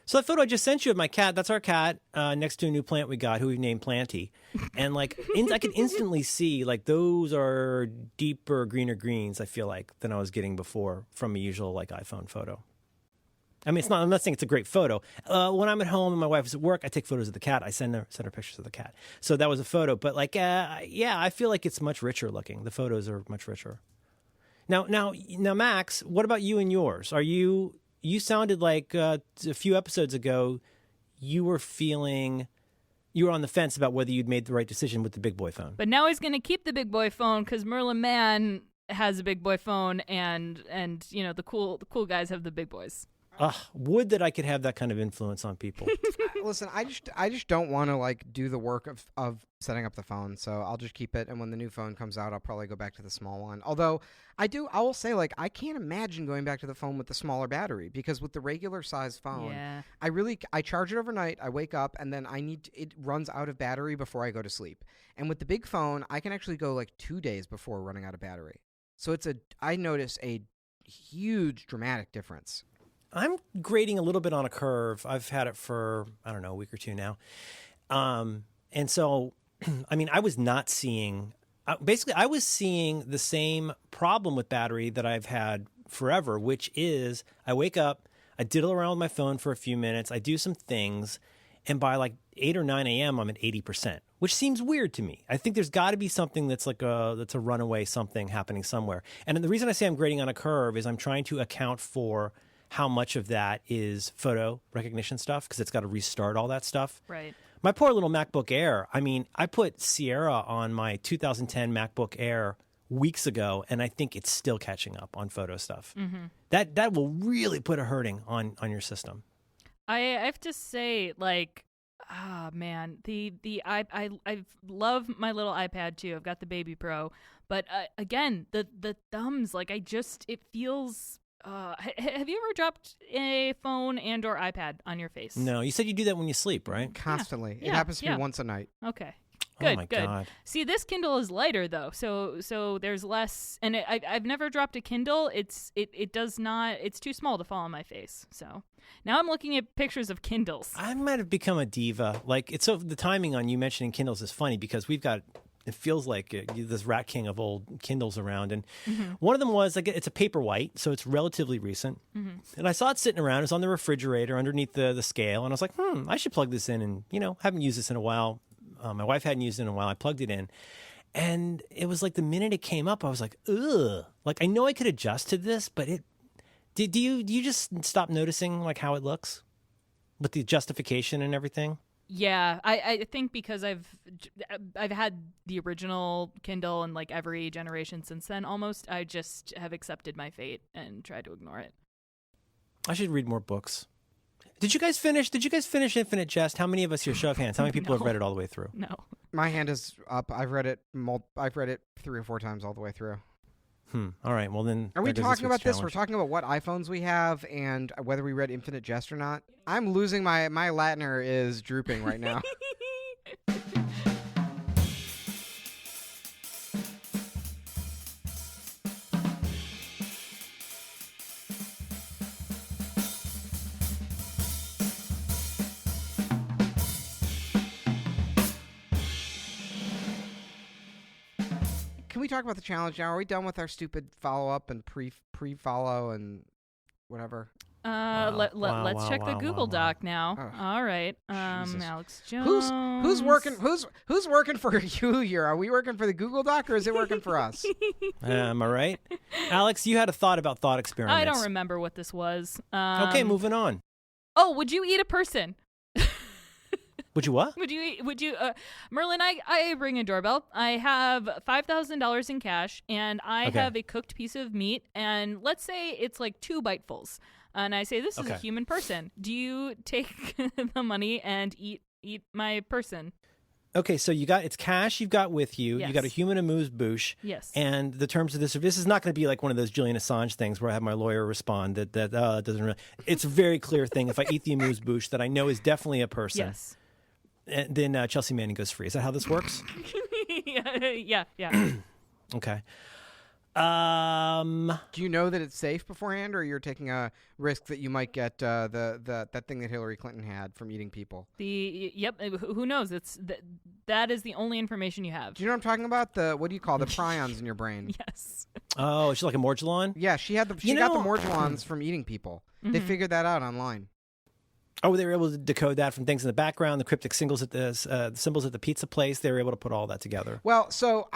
So that photo I just sent you of my cat, that's our cat next to a new plant we got, who we've named Planty. And like, I can instantly see like those are deeper, greener greens, I feel like, than I was getting before from a usual like iPhone photo. I mean, I'm not saying it's a great photo. When I'm at home and my wife is at work, I take photos of the cat. I send her pictures of the cat. So that was a photo. But like, I feel like it's much richer looking. The photos are much richer. Now, Max, what about you and yours? You sounded like a few episodes ago you were on the fence about whether you'd made the right decision with the big boy phone. But now he's going to keep the big boy phone because Merlin Mann has a big boy phone, and the cool guys have the big boys. Would that I could have that kind of influence on people. Listen, I just don't want to like do the work of setting up the phone, so I'll just keep it. And when the new phone comes out, I'll probably go back to the small one. Although I will say, like, I can't imagine going back to the phone with the smaller battery, because with the regular size phone, I charge it overnight, I wake up, and then it runs out of battery before I go to sleep. And with the big phone, I can actually go like 2 days before running out of battery. So I notice a huge dramatic difference. I'm grading a little bit on a curve. I've had it for, I don't know, a week or two now. And so, I mean, I was not seeing, basically, I was seeing the same problem with battery that I've had forever, which is I wake up, I diddle around with my phone for a few minutes, I do some things, and by like 8 or 9 a.m., I'm at 80%, which seems weird to me. I think there's got to be something that's that's a runaway something happening somewhere. And the reason I say I'm grading on a curve is I'm trying to account for how much of that is photo recognition stuff, because it's got to restart all that stuff. Right. My poor little MacBook Air. I mean, I put Sierra on my 2010 MacBook Air weeks ago, and I think it's still catching up on photo stuff. Mm-hmm. That will really put a hurting on your system. I have to say, like, man, I love my little iPad too. I've got the Baby Pro, but again, the thumbs, like, it feels. Have you ever dropped a phone and or iPad on your face? No, you said you do that when you sleep, right? Constantly. It Yeah, happens to yeah. me once a night. Okay. Oh Good, my good. God. See, this Kindle is lighter though, so there's less, and I've never dropped a Kindle. It does not. It's too small to fall on my face. So now I'm looking at pictures of Kindles. I might have become a diva. Like, it's so the timing on you mentioning Kindles is funny because we've got. It feels like this rat king of old Kindles around, and one of them was like it's a Paperwhite, so it's relatively recent. And I saw it sitting around. It was on the refrigerator underneath the scale, and I was like, I should plug this in. And haven't used this in a while. My wife hadn't used it in a while. I plugged it in, and it was like the minute it came up, I was like, ugh. Like, I know I could adjust to this, but do you just stop noticing like how it looks with the justification and everything? Yeah, I think because I've had the original Kindle and like every generation since then almost, I just have accepted my fate and tried to ignore it. I should read more books. Did you guys finish Infinite Jest? How many of us here, show of hands, how many people have read it all the way through? No. My hand is up. I've read it 3 or 4 times all the way through. All right. Well, then. Are we there goes talking about week's this? We're challenge. talking about what iPhones we have and whether we read Infinite Jest or not. I'm losing my Latiner is drooping right now. Can we talk about the challenge now? Are we done with our stupid follow up and pre-follow and whatever? Let's check the Google wow. Doc now. Oh, all right. Jesus. Alex Jones. Who's working for you here? Are we working for the Google Doc or is it working for us? Am I right? Alex, you had a thought about thought experiments. I don't remember what this was. Okay, moving on. Oh, would you eat a person? Would you what? Would you, Merlin, I ring a doorbell. I have $5,000 in cash, and I Okay. have a cooked piece of meat, and let's say it's like 2 bitefuls. And I say, this is a Okay. human person. Do you take the money and eat my person? Okay, so it's cash you've got with you. Yes. You got a human amuse-bouche. Yes. And the terms of this is not going to be like one of those Julian Assange things where I have my lawyer respond that doesn't really. It's a very clear thing. If I eat the amuse-bouche that I know is definitely a person, Yes. and then Chelsea Manning goes free. Is that how this works? yeah. Okay. Do you know that it's safe beforehand, or you're taking a risk that you might get that thing that Hillary Clinton had from eating people? Yep. Who knows? That is the only information you have. Do you know what I'm talking about? What do you call the prions in your brain? Yes. Oh, she's like a Morgellon? Yeah, she got the Morgellons from eating people. They figured that out online. Oh, they were able to decode that from things in the background, the cryptic symbols at the pizza place. They were able to put all that together. Well, so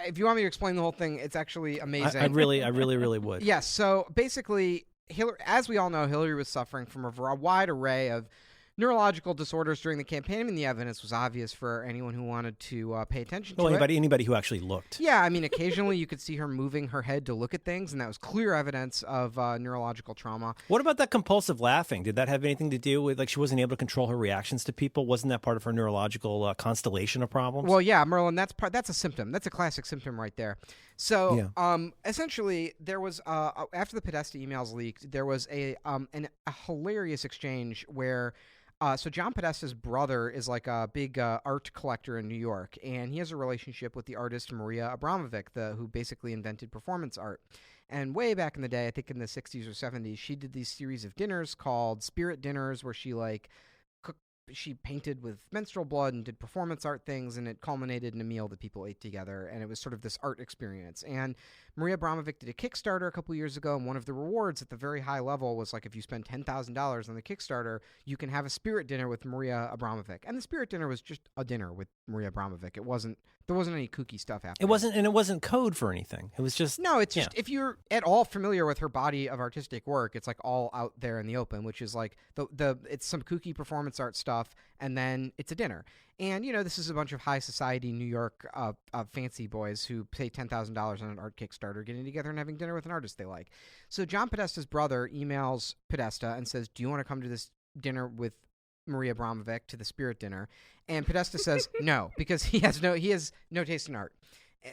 if you want me to explain the whole thing, it's actually amazing. I really would. Yes. So basically, Hillary, as we all know, Hillary was suffering from a wide array of neurological disorders during the campaign. I mean, the evidence was obvious for anyone who wanted to pay attention to it. Anybody who actually looked. Yeah, I mean, occasionally you could see her moving her head to look at things, and that was clear evidence of neurological trauma. What about that compulsive laughing? Did that have anything to do with, like, she wasn't able to control her reactions to people? Wasn't that part of her neurological constellation of problems? Well, yeah, Merlin, that's a symptom. That's a classic symptom right there. So, essentially, there was after the Podesta emails leaked, there was a hilarious exchange where. So John Podesta's brother is like a big art collector in New York, and he has a relationship with the artist Maria Abramovic, who basically invented performance art. And way back in the day, I think in the 60s or 70s, she did these series of dinners called Spirit Dinners, where she painted with menstrual blood and did performance art things, and it culminated in a meal that people ate together, and it was sort of this art experience. And Maria Abramovic did a Kickstarter a couple years ago, and one of the rewards at the very high level was like if you spend $10,000 on the Kickstarter, you can have a spirit dinner with Maria Abramovic. And the spirit dinner was just a dinner with Maria Abramovic. There wasn't any kooky stuff happening. It wasn't code for anything. It was just No, it's just if you're at all familiar with her body of artistic work, it's like all out there in the open, which is like it's some kooky performance art stuff, and then it's a dinner. And this is a bunch of high society New York fancy boys who pay $10,000 on an art Kickstarter, getting together and having dinner with an artist they like. So John Podesta's brother emails Podesta and says, "Do you want to come to this dinner with Maria Abramovic, to the spirit dinner?" And Podesta says no, because he has no taste in art,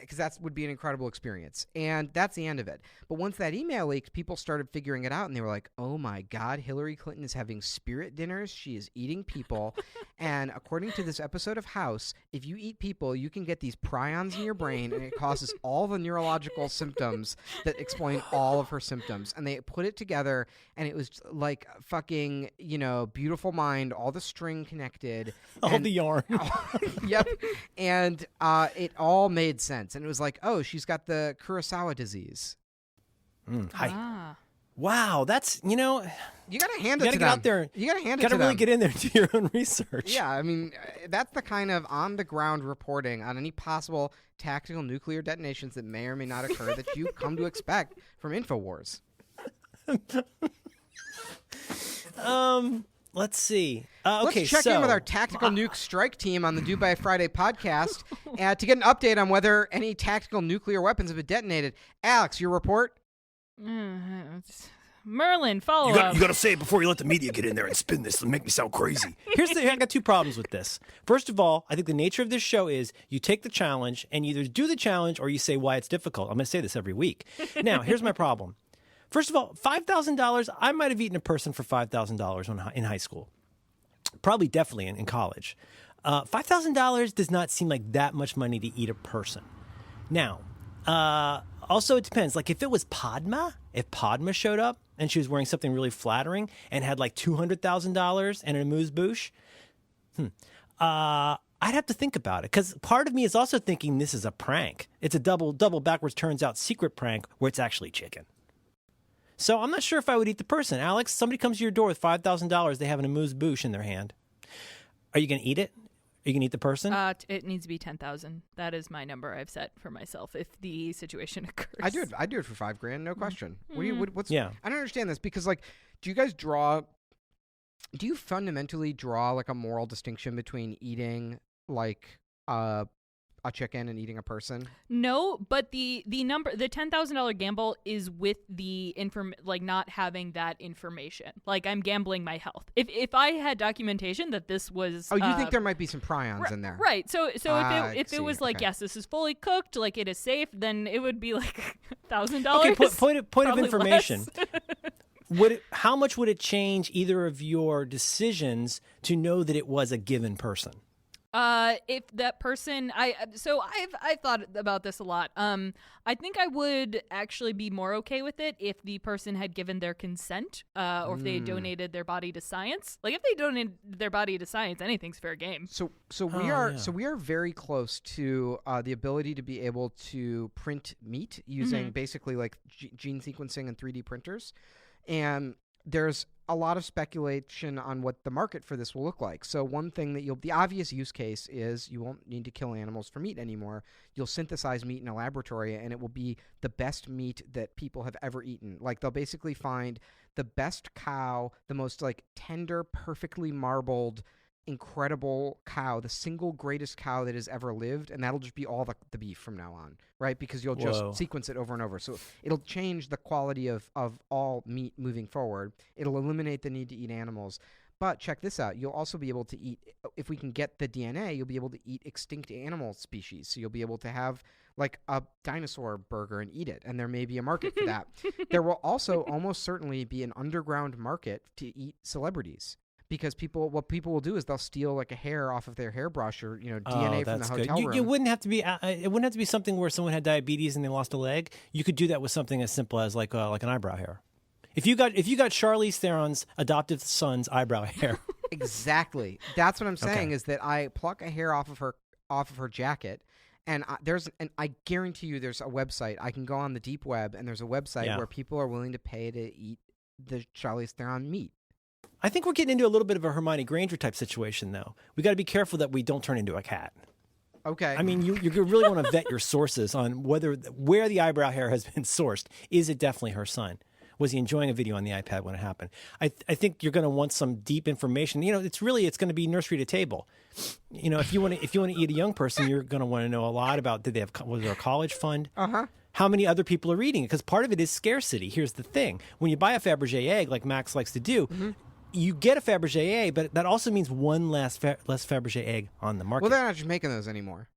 because that would be an incredible experience. And that's the end of it. But once that email leaked, people started figuring it out, and they were like, oh my God, Hillary Clinton is having spirit dinners. She is eating people. And according to this episode of House, if you eat people, you can get these prions in your brain, and it causes all the neurological symptoms that explain all of her symptoms. And they put it together, and it was like fucking, Beautiful Mind, all the string connected. all the yarn. Yep. And it all made sense. And it was like, oh, she's got the Kurosawa disease. Ah. Wow, that's You gotta hand it to get them. out there. You gotta hand it gotta to really them. get in there and do your own research. Yeah, I mean, that's the kind of on-the-ground reporting on any possible tactical nuclear detonations that may or may not occur that you come to expect from InfoWars. Let's see. Okay, Let's check in with our tactical nuke strike team on the Dubai Friday podcast to get an update on whether any tactical nuclear weapons have been detonated. Alex, your report? Merlin, follow You up. got to say it before you let the media get in there and spin this and make me sound crazy. I got two problems with this. First of all, I think the nature of this show is you take the challenge and you either do the challenge or you say why it's difficult. I'm going to say this every week. Now, here's my problem. First of all, $5,000, I might have eaten a person for $5,000 in high school. Probably definitely in college. $5,000 does not seem like that much money to eat a person. Now, also it depends. Like if it was Padma, if Padma showed up and she was wearing something really flattering and had like $200,000 and an amuse-bouche, I'd have to think about it, because part of me is also thinking this is a prank. It's a double backwards turns out secret prank where it's actually chicken. So I'm not sure if I would eat the person. Alex, somebody comes to your door with $5,000. They have an amuse-bouche in their hand. Are you going to eat it? Are you going to eat the person? It needs to be 10,000. That is my number I've set for myself if the situation occurs. I do it for $5,000, no question. What's Yeah. I don't understand this, because like, do you fundamentally draw like a moral distinction between eating like a chicken and eating a person? No, but the number, the $10,000 gamble is with the not having that information. Like I'm gambling my health. If I had documentation that this was, Oh, you think there might be some prions in there? Right. So if it was see. like, Okay. yes, this is fully cooked, like it is safe, then it would be like $1,000. Okay, point of Probably information. less. How much would it change either of your decisions to know that it was a given person? If that person, I've thought about this a lot. I think I would actually be more okay with it if the person had given their consent, or if they donated their body to science. Like if they donated their body to science, anything's fair game. So we are very close to the ability to be able to print meat using basically like gene sequencing and 3D printers, and there's a lot of speculation on what the market for this will look like. So one thing the obvious use case is you won't need to kill animals for meat anymore. You'll synthesize meat in a laboratory, and it will be the best meat that people have ever eaten. Like they'll basically find the best cow, the most like tender, perfectly marbled, incredible cow, the single greatest cow that has ever lived, and that'll just be all the beef from now on, right? Because you'll just Whoa. sequence it over and over. So it'll change the quality of all meat moving forward. It'll eliminate the need to eat animals. But check this out. You'll also be able to eat, if we can get the DNA, you'll be able to eat extinct animal species. So you'll be able to have like a dinosaur burger and eat it, and there may be a market for that. There will also almost certainly be an underground market to eat celebrities. Because what people will do is they'll steal like a hair off of their hairbrush or DNA from the hotel room. It wouldn't have to be. It wouldn't have to be something where someone had diabetes and they lost a leg. You could do that with something as simple as like an eyebrow hair. If you got Charlize Theron's adoptive son's eyebrow hair. Exactly. That's what I'm saying Okay. is that I pluck a hair off of her jacket, And I guarantee you there's a website. I can go on the deep web, and there's a website where people are willing to pay to eat the Charlize Theron meat. I think we're getting into a little bit of a Hermione Granger type situation, though. We got to be careful that we don't turn into a cat. Okay. I mean, you really want to vet your sources on where the eyebrow hair has been sourced. Is it definitely her son? Was he enjoying a video on the iPad when it happened? I think you're going to want some deep information. It's going to be nursery to table. If you want to eat a young person, you're going to want to know a lot about was there a college fund? How many other people are reading it? Because part of it is scarcity. Here's the thing: when you buy a Fabergé egg, like Max likes to do. You get a Fabergé egg, but that also means one less Fabergé egg on the market. Well, they're not just making those anymore.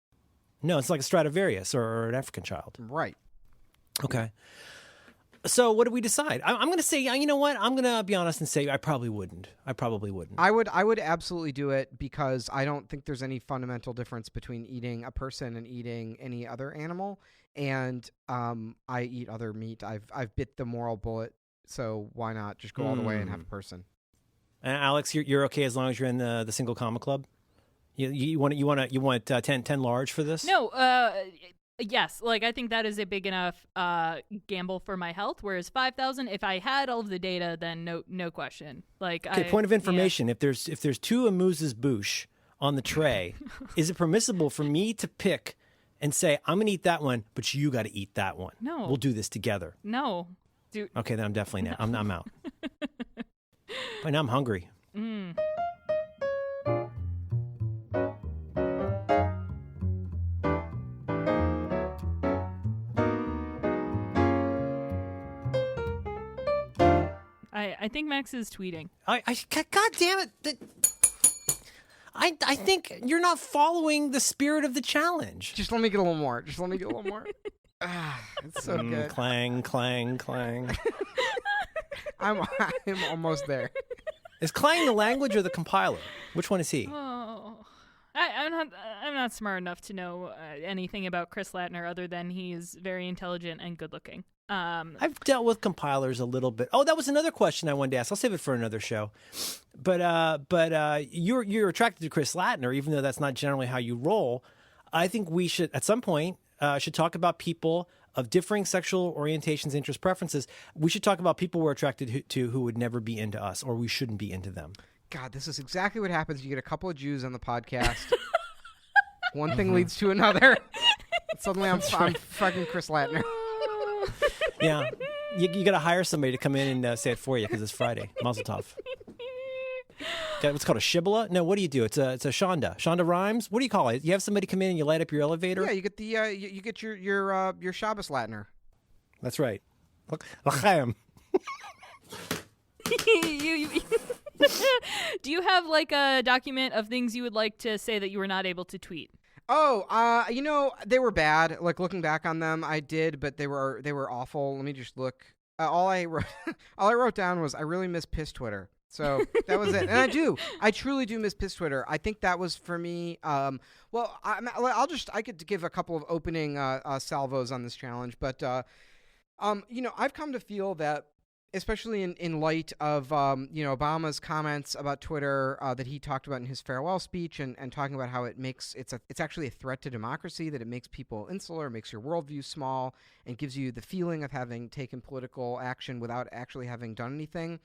No, it's like a Stradivarius or an African child. Right. Okay. So what do we decide? I'm going to say, you know what? I'm going to be honest and say I probably wouldn't. I would absolutely do it because I don't think there's any fundamental difference between eating a person and eating any other animal. And I eat other meat. I've bit the moral bullet, so why not just go all the way and have a person? Alex, you're okay as long as you're in the single comma club. You want 10 large for this? No, yes. Like I think that is a big enough gamble for my health. Whereas 5,000, if I had all of the data, then no question. Like okay, point of information: if there's 2 amuse bouche on the tray, is it permissible for me to pick and say I'm going to eat that one, but you got to eat that one? No, we'll do this together. No, dude. Okay, then I'm definitely not. I'm out. But now I'm hungry. I think Max is tweeting. God damn it! I think you're not following the spirit of the challenge. Just let me get a little more. It's so good. Clang, clang, clang. I'm almost there. Is Clang the language or the compiler? Which one is he? Oh, I'm not smart enough to know anything about Chris Latner other than he's very intelligent and good looking. I've dealt with compilers a little bit. Oh, that was another question I wanted to ask. I'll save it for another show. But you're attracted to Chris Latner, even though that's not generally how you roll. I think we should, at some point, should talk about people of differing sexual orientations, interests, preferences. We should talk about people we're attracted to who would never be into us, or we shouldn't be into them. God, this is exactly what happens. You get a couple of Jews on the podcast. One thing leads to another. Suddenly I'm fucking Chris Latner. Yeah. You got to hire somebody to come in and say it for you because it's Friday. Mazel tov. What's called a shibboleth? No, what do you do? It's a shonda. Shonda rhymes? What do you call it? You have somebody come in and you light up your elevator? Yeah, you get the you get your Shabbos Latner. That's right. L'chaim. Do you have like a document of things you would like to say that you were not able to tweet? Oh, they were bad. Like looking back on them, I did, but they were awful. Let me just look. All I wrote down was I really miss Piss Twitter. So that was it. And I truly do miss Piss Twitter. I think that was for me. I could give a couple of opening salvos on this challenge, but I've come to feel that, especially in light of Obama's comments about Twitter that he talked about in his farewell speech, and talking about how it's actually a threat to democracy, that it makes people insular, makes your worldview small, and gives you the feeling of having taken political action without actually having done anything.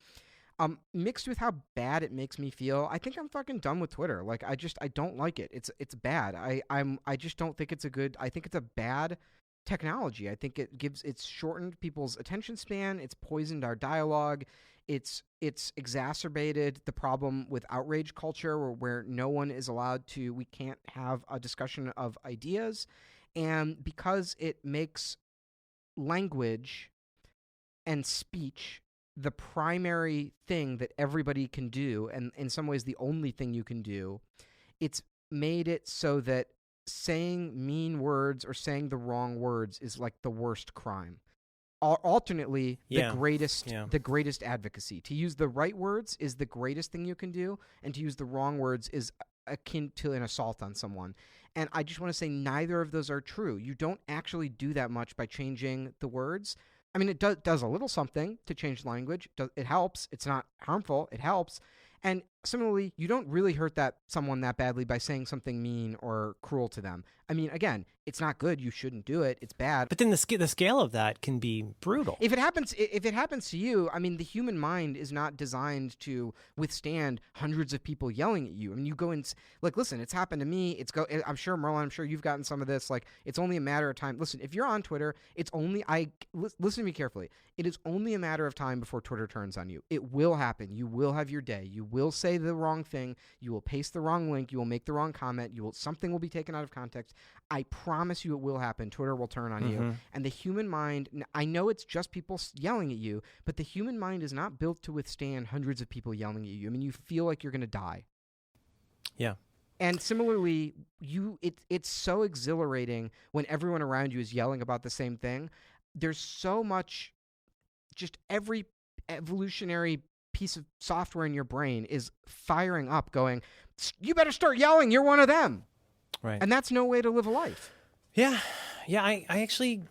Mixed with how bad it makes me feel, I think I'm fucking done with Twitter. Like I don't like it. It's bad. I just don't think it's a good. I think it's a bad technology. I think it's shortened people's attention span. It's poisoned our dialogue. It's exacerbated the problem with outrage culture where no one is allowed to. We can't have a discussion of ideas, and because it makes language and speech the primary thing that everybody can do, and in some ways the only thing you can do, it's made it so that saying mean words or saying the wrong words is like the worst crime. Alternately, the greatest advocacy. To use the right words is the greatest thing you can do, and to use the wrong words is akin to an assault on someone. And I just want to say neither of those are true. You don't actually do that much by changing the words. I mean, it does a little something to change language. It helps. It's not harmful. It helps. And similarly, you don't really hurt someone that badly by saying something mean or cruel to them. I mean, again, it's not good. You shouldn't do it. It's bad. But then the scale of that can be brutal. If it happens to you, I mean, the human mind is not designed to withstand hundreds of people yelling at you. I mean, you go and like, listen, it's happened to me. I'm sure, Merlin, I'm sure you've gotten some of this. Like, it's only a matter of time. Listen, if you're on Twitter, listen to me carefully. It is only a matter of time before Twitter turns on you. It will happen. You will have your day. You will say the wrong thing. You will paste the wrong link. You will make the wrong comment. Something will be taken out of context. I promise you it will happen. Twitter will turn on you. And the human mind, I know it's just people yelling at you, but the human mind is not built to withstand hundreds of people yelling at you. I mean, you feel like you're going to die. Yeah. And similarly, it's so exhilarating when everyone around you is yelling about the same thing. There's so much, just every evolutionary piece of software in your brain is firing up going, you better start yelling, you're one of them. Right. And that's no way to live a life. Yeah. I actually,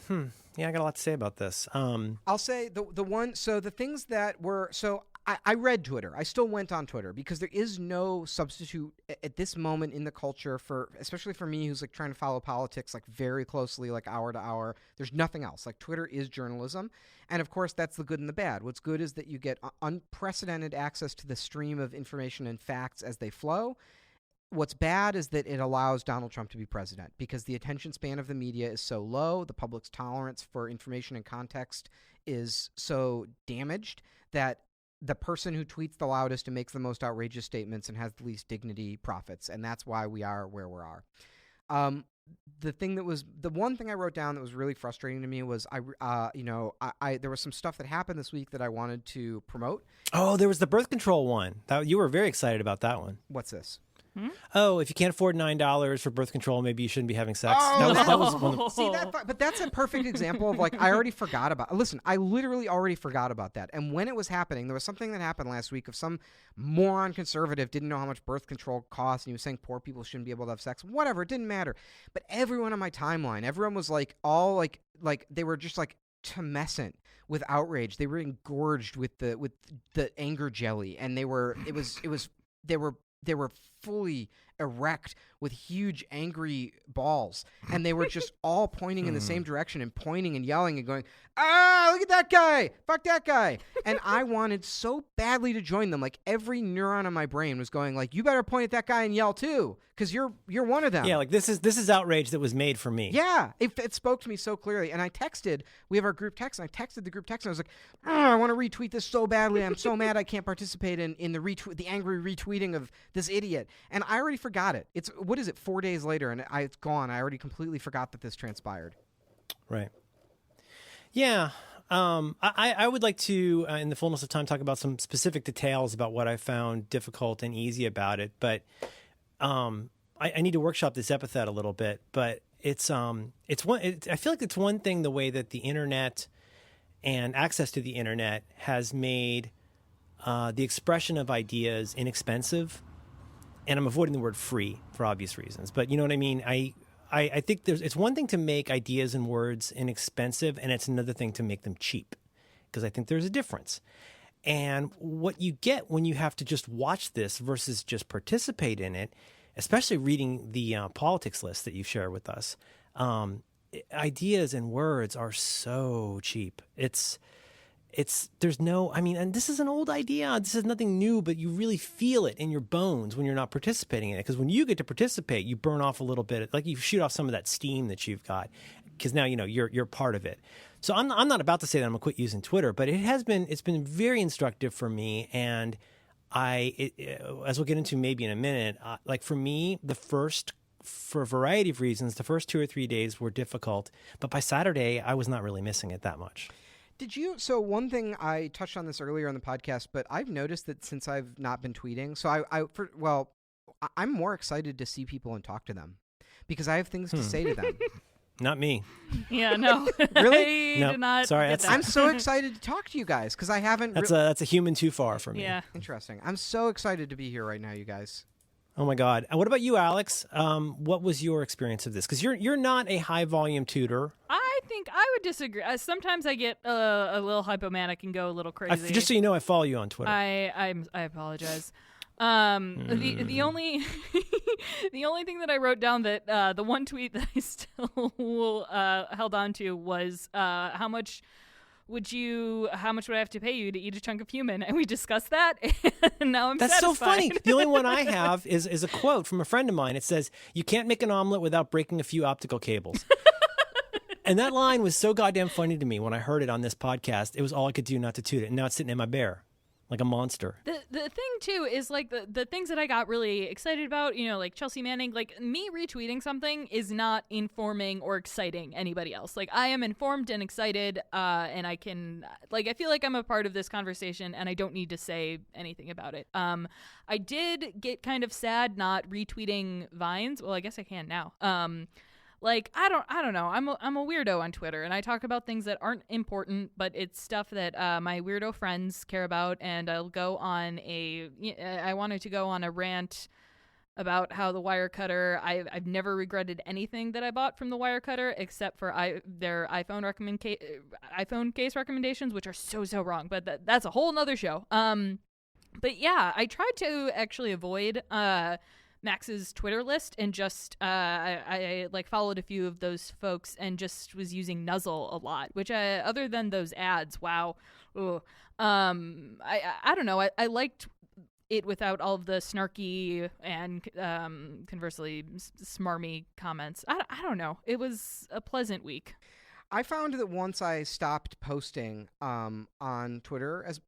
I got a lot to say about this. I'll say the things that were, so I read Twitter. I still went on Twitter because there is no substitute at this moment in the culture for, especially for me who's like trying to follow politics like very closely, like hour to hour. There's nothing else. Like Twitter is journalism. And of course, that's the good and the bad. What's good is that you get unprecedented access to the stream of information and facts as they flow. What's bad is that it allows Donald Trump to be president because the attention span of the media is so low, the public's tolerance for information and context is so damaged that the person who tweets the loudest and makes the most outrageous statements and has the least dignity profits, and that's why we are where we are. The one thing I wrote down that was really frustrating to me was there was some stuff that happened this week that I wanted to promote. Oh, there was the birth control one. You were very excited about that one. What's this? Oh, if you can't afford $9 for birth control, maybe you shouldn't be having sex. Oh, that was one of See, but that's a perfect example of like I already forgot about. Listen, I literally already forgot about that. And when it was happening, there was something that happened last week of some moron conservative didn't know how much birth control costs, and he was saying poor people shouldn't be able to have sex. Whatever, it didn't matter. But everyone on my timeline, everyone was like all like they were just like tumescent with outrage. They were engorged with the anger jelly, and they were fully erect with huge angry balls, and they were just all pointing in the same direction and pointing and yelling and going, look at that guy, fuck that guy. And I wanted so badly to join them. Like every neuron in my brain was going like, you better point at that guy and yell too, because you're one of them. Yeah, like this is outrage that was made for me. Yeah, it spoke to me so clearly. And I texted, we have our group text, and I texted the group text, and I was like, I want to retweet this so badly. I'm so mad I can't participate in the angry retweeting of this idiot. And I already forgot it. It's, what is it, 4 days later, and it's gone. I already completely forgot that this transpired. Right. Yeah. I would like to, in the fullness of time, talk about some specific details about what I found difficult and easy about it. But I need to workshop this epithet a little bit. But I feel like it's one thing the way that the internet and access to the internet has made the expression of ideas inexpensive. And I'm avoiding the word free for obvious reasons. But you know what I mean? I think it's one thing to make ideas and words inexpensive, and it's another thing to make them cheap, because I think there's a difference. And what you get when you have to just watch this versus just participate in it, especially reading the politics list that you've shared with us, ideas and words are so cheap. And this is an old idea. This is nothing new, but you really feel it in your bones when you're not participating in it. Because when you get to participate, you burn off a little bit, like you shoot off some of that steam that you've got, because now you're part of it. So I'm not about to say that I'm gonna quit using Twitter, but it's been very instructive for me, and as we'll get into maybe in a minute, like for me, for a variety of reasons, the first 2 or 3 days were difficult, but by Saturday I was not really missing it that much. So one thing, I touched on this earlier on the podcast, but I've noticed that since I've not been tweeting, so I'm more excited to see people and talk to them because I have things to say to them. Not me. Yeah, no. Really? I did not Sorry, get that. I'm so excited to talk to you guys because I haven't. That's a human too far for me. Yeah. Interesting. I'm so excited to be here right now, you guys. Oh my God. What about you, Alex? What was your experience of this? Because you're not a high volume tutor. I think I would disagree. Sometimes I get a little hypomanic and go a little crazy. Just so you know, I follow you on Twitter. I apologize. The only the only thing that I wrote down that the one tweet that I still held on to was how much would I have to pay you to eat a chunk of human? And we discussed that, and now I'm That's satisfied. so funny. The only one I have is a quote from a friend of mine. It says, "You can't make an omelet without breaking a few optical cables." And that line was so goddamn funny to me when I heard it on this podcast. It was all I could do not to toot it. And now it's sitting in my bear like a monster. The thing too is like the things that I got really excited about, like Chelsea Manning, like me retweeting something is not informing or exciting anybody else. Like I am informed and excited, and I can I feel like I'm a part of this conversation and I don't need to say anything about it. I did get kind of sad not retweeting Vines. Well, I guess I can now. I don't know. I'm a weirdo on Twitter, and I talk about things that aren't important, but it's stuff that my weirdo friends care about. And I wanted to go on a rant about how the Wirecutter. I've never regretted anything that I bought from the Wirecutter except for their iPhone case recommendations, which are so wrong. But that's a whole nother show. But yeah, I tried to actually avoid Max's Twitter list and just I followed a few of those folks and just was using Nuzzle a lot, which other than those ads, wow. I don't know. I liked it without all of the snarky and conversely smarmy comments. I don't know. It was a pleasant week. I found that once I stopped posting on Twitter, as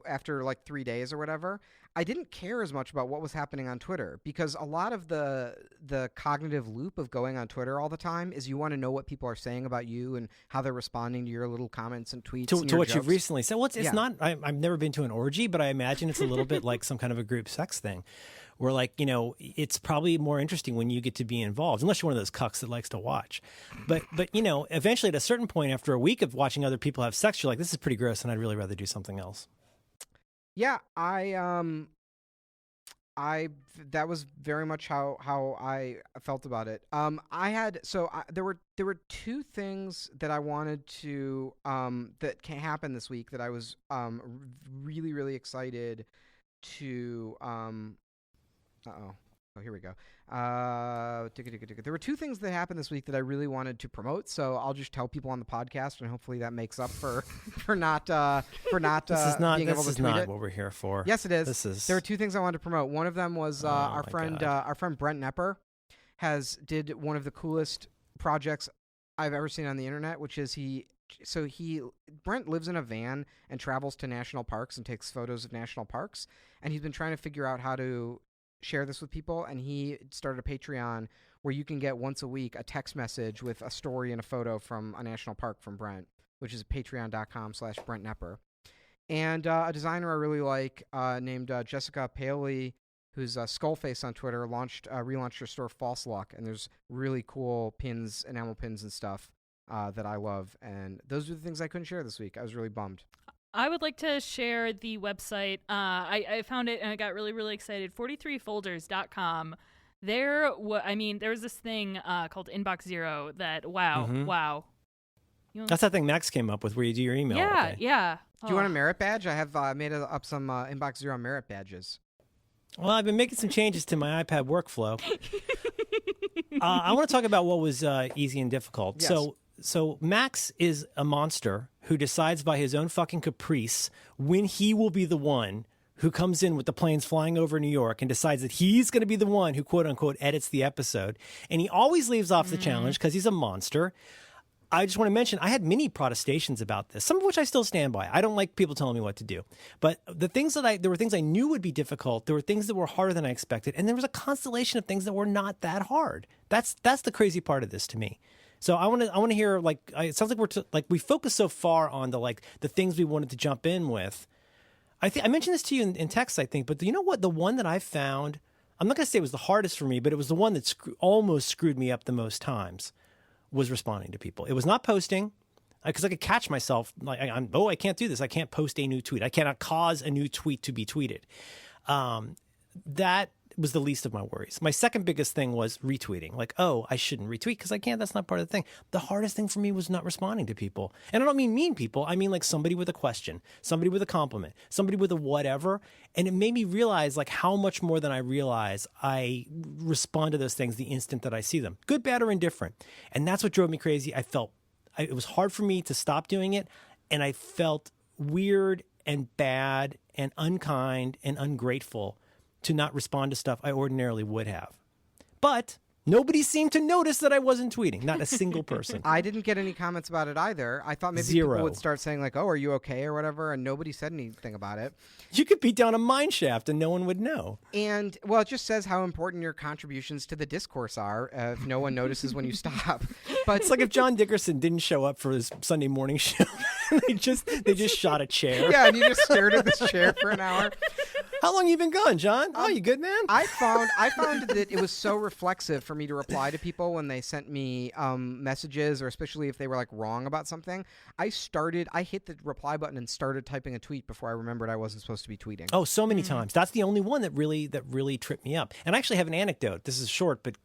after 3 days or whatever, I didn't care as much about what was happening on Twitter, because a lot of the cognitive loop of going on Twitter all the time is you want to know what people are saying about you and how they're responding to your little comments and tweets To what jokes. you've recently said. Well, it's not. I've never been to an orgy, but I imagine it's a little bit like some kind of a group sex thing, where it's probably more interesting when you get to be involved, unless you're one of those cucks that likes to watch. But eventually at a certain point, after a week of watching other people have sex, you're like, this is pretty gross, and I'd really rather do something else. Yeah, that was very much how I felt about it. There were two things that I wanted to that can happen this week that I was really, really excited to here we go. There were two things that happened this week that I really wanted to promote, so I'll just tell people on the podcast, and hopefully that makes up for not This is not. being able to tweet not it. what we're here for. Yes, it is. There were two things I wanted to promote. One of them was our friend Brent Nepper did one of the coolest projects I've ever seen on the internet, which is Brent lives in a van and travels to national parks and takes photos of national parks, and he's been trying to figure out how to share this with people, and he started a Patreon where you can get once a week a text message with a story and a photo from a national park from Brent, which is patreon.com/Brent Nepper. And a designer I really like named Jessica Paley, who's Skullface on Twitter, relaunched her store False Luck, and there's really cool pins, enamel pins and stuff that I love, and those are the things I couldn't share this week. I was really bummed. I would like to share the website. I found it and I got really, really excited. 43folders.com. There was this thing called Inbox Zero that, wow. That's that thing Max came up with where you do your email. Yeah. Do you want a merit badge? I have made up some Inbox Zero merit badges. Well, I've been making some changes to my iPad workflow. I want to talk about what was easy and difficult. Yes. So Max is a monster who decides by his own fucking caprice when he will be the one who comes in with the planes flying over New York and decides that he's going to be the one who, quote unquote, edits the episode. And he always leaves off the challenge because he's a monster. I just want to mention, I had many protestations about this, some of which I still stand by. I don't like people telling me what to do. But there were things I knew would be difficult. There were things that were harder than I expected. And there was a constellation of things that were not that hard. That's the crazy part of this to me. So I want to hear, it sounds like we focus so far on the things we wanted to jump in with. I mentioned this to you in text, I think, but you know what? The one that I found, I'm not going to say it was the hardest for me, but it was the one that almost screwed me up the most times, was responding to people. It was not posting, because I could catch myself I can't do this. I can't post a new tweet. I cannot cause a new tweet to be tweeted. That was the least of my worries. My second biggest thing was retweeting. Like, oh, I shouldn't retweet because I can't. That's not part of the thing. The hardest thing for me was not responding to people. And I don't mean mean people. I mean like somebody with a question, somebody with a compliment, somebody with a whatever. And it made me realize like how much more than I realize I respond to those things the instant that I see them, good, bad, or indifferent. And that's what drove me crazy. It was hard for me to stop doing it. And I felt weird and bad and unkind and ungrateful to not respond to stuff I ordinarily would have. But nobody seemed to notice that I wasn't tweeting. Not a single person. I didn't get any comments about it either. I thought maybe Zero. people would start saying like, "Oh, are you okay?" or whatever, and nobody said anything about it. You could beat down a mine shaft and no one would know. And well, it just says how important your contributions to the discourse are. If no one notices when you stop, but It's like if John Dickerson didn't show up for his Sunday morning show. they just shot a chair. yeah, and you just stared at this chair for an hour. How long you been gone, John? Oh, you good, man? I found that it was so reflexive for me to reply to people when they sent me messages, or especially if they were like wrong about something. I hit the reply button and started typing a tweet before I remembered I wasn't supposed to be tweeting. Oh, so many times. That's the only one that really tripped me up. And I actually have an anecdote. This is short, but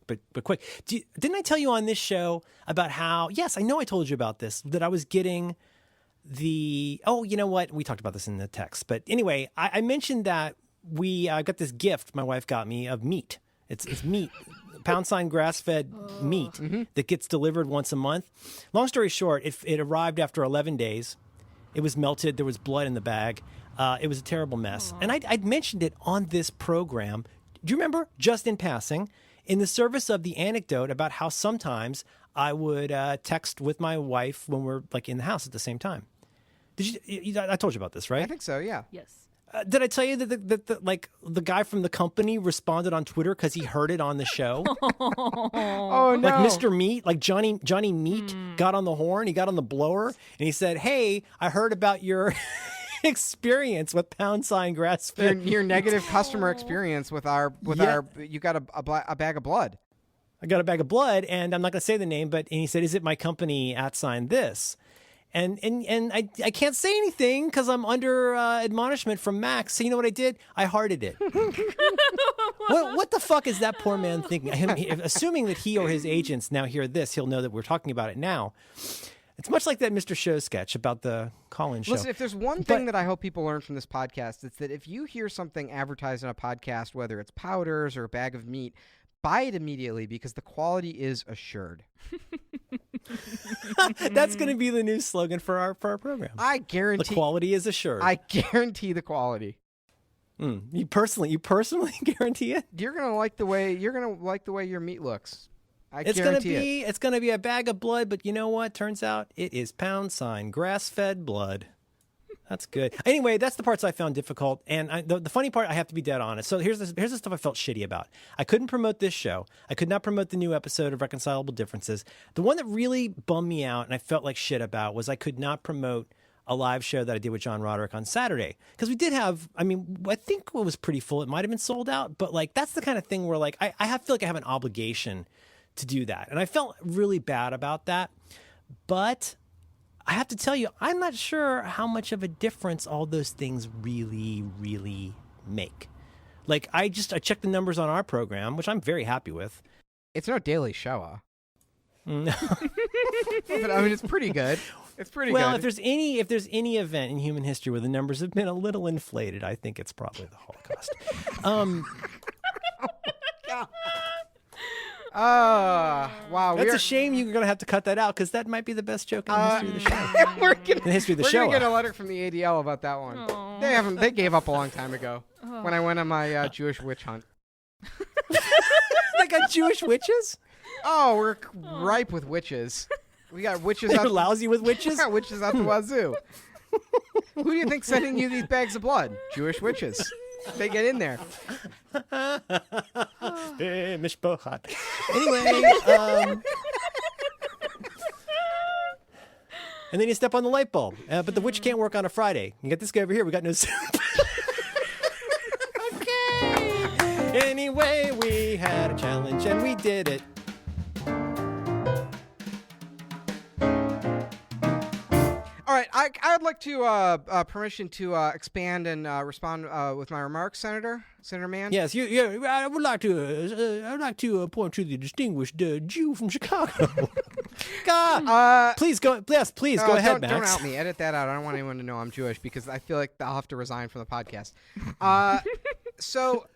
quick. Didn't I tell you on this show about how? Yes, I know I told you about this. That I was getting you know what? We talked about this in the text. But anyway, I mentioned that we got this gift my wife got me of meat. It's meat, # grass-fed meat that gets delivered once a month. Long story short, it arrived after 11 days. It was melted. There was blood in the bag. It was a terrible mess. And I'd mentioned it on this program. Do you remember? Just in passing, in the service of the anecdote about how sometimes I would text with my wife when we're like in the house at the same time. I told you about this, right? I think so. Yeah. Yes. Did I tell you that the guy from the company responded on Twitter because he heard it on the show? Oh no. Like Mr. Meat, like Johnny Meat got on the horn, he got on the blower, and he said, "Hey, I heard about your experience with # grass fed." Your negative customer experience with you got a bag of blood. I got a bag of blood, and I'm not going to say the name, and he said, "Is it my company @ this?" And I can't say anything because I'm under admonishment from Max. So you know what I did? I hearted it. What the fuck is that poor man thinking? Assuming that he or his agents now hear this, he'll know that we're talking about it now. It's much like that Mr. Show sketch about the call-in show. Listen, if there's one thing that I hope people learn from this podcast, it's that if you hear something advertised on a podcast, whether it's powders or a bag of meat, buy it immediately because the quality is assured. That's going to be the new slogan for our program. I guarantee the quality is assured. I guarantee the quality. You personally guarantee it? You're gonna like the way your meat looks. It's gonna be a bag of blood, but you know what? Turns out it is # grass-fed blood. That's good. Anyway, that's the parts I found difficult. And the funny part, I have to be dead honest. So here's the stuff I felt shitty about. I couldn't promote this show. I could not promote the new episode of Reconcilable Differences. The one that really bummed me out and I felt like shit about was I could not promote a live show that I did with John Roderick on Saturday. Because we did have, I think it was pretty full. It might have been sold out. But like, that's the kind of thing where like, I feel like I have an obligation to do that. And I felt really bad about that. But I have to tell you, I'm not sure how much of a difference all those things really, really make. Like, I checked the numbers on our program, which I'm very happy with. It's no Daily Show. No. But I mean, it's pretty good. It's pretty good. Well, if there's any event in human history where the numbers have been a little inflated, I think it's probably the Holocaust. Wow. That's a shame you're going to have to cut that out because that might be the best joke in the history of the show. We're the history of the show. We're gonna get a letter from the ADL about that one. Aww. They gave up a long time ago when I went on my Jewish witch hunt. They got Jewish witches? Oh, we're ripe with witches. We got witches They're out. lousy with We witches? got witches out the wazoo. Who do you think's sending you these bags of blood? Jewish witches. They get in there. Mishpohat. Anyway, and then you step on the light bulb. But the witch can't work on a Friday. You got this guy over here. We got no soup. Okay. Anyway, we had a challenge and we did it. All right, I'd like to permission to expand and respond with my remarks, Senator Mann. Yes, I would like to point to the distinguished Jew from Chicago. God, please go. Yes, please go ahead, Max. Don't out me. Edit that out. I don't want anyone to know I'm Jewish because I feel like I'll have to resign from the podcast. So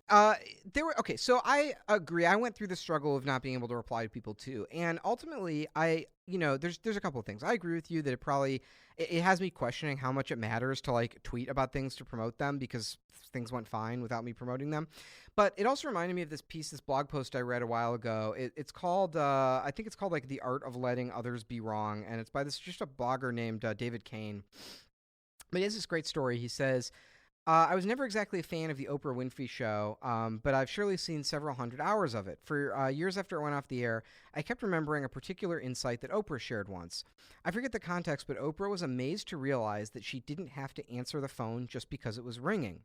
I agree. I went through the struggle of not being able to reply to people too, and ultimately, there's a couple of things. I agree with you that it has me questioning how much it matters to like tweet about things to promote them because things went fine without me promoting them. But it also reminded me of this blog post I read a while ago. It's called, I think it's called like The Art of Letting Others Be Wrong, and it's by just a blogger named David Kane. But he has this great story. He says, I was never exactly a fan of the Oprah Winfrey Show, but I've surely seen several hundred hours of it. For years after it went off the air, I kept remembering a particular insight that Oprah shared once. I forget the context, but Oprah was amazed to realize that she didn't have to answer the phone just because it was ringing.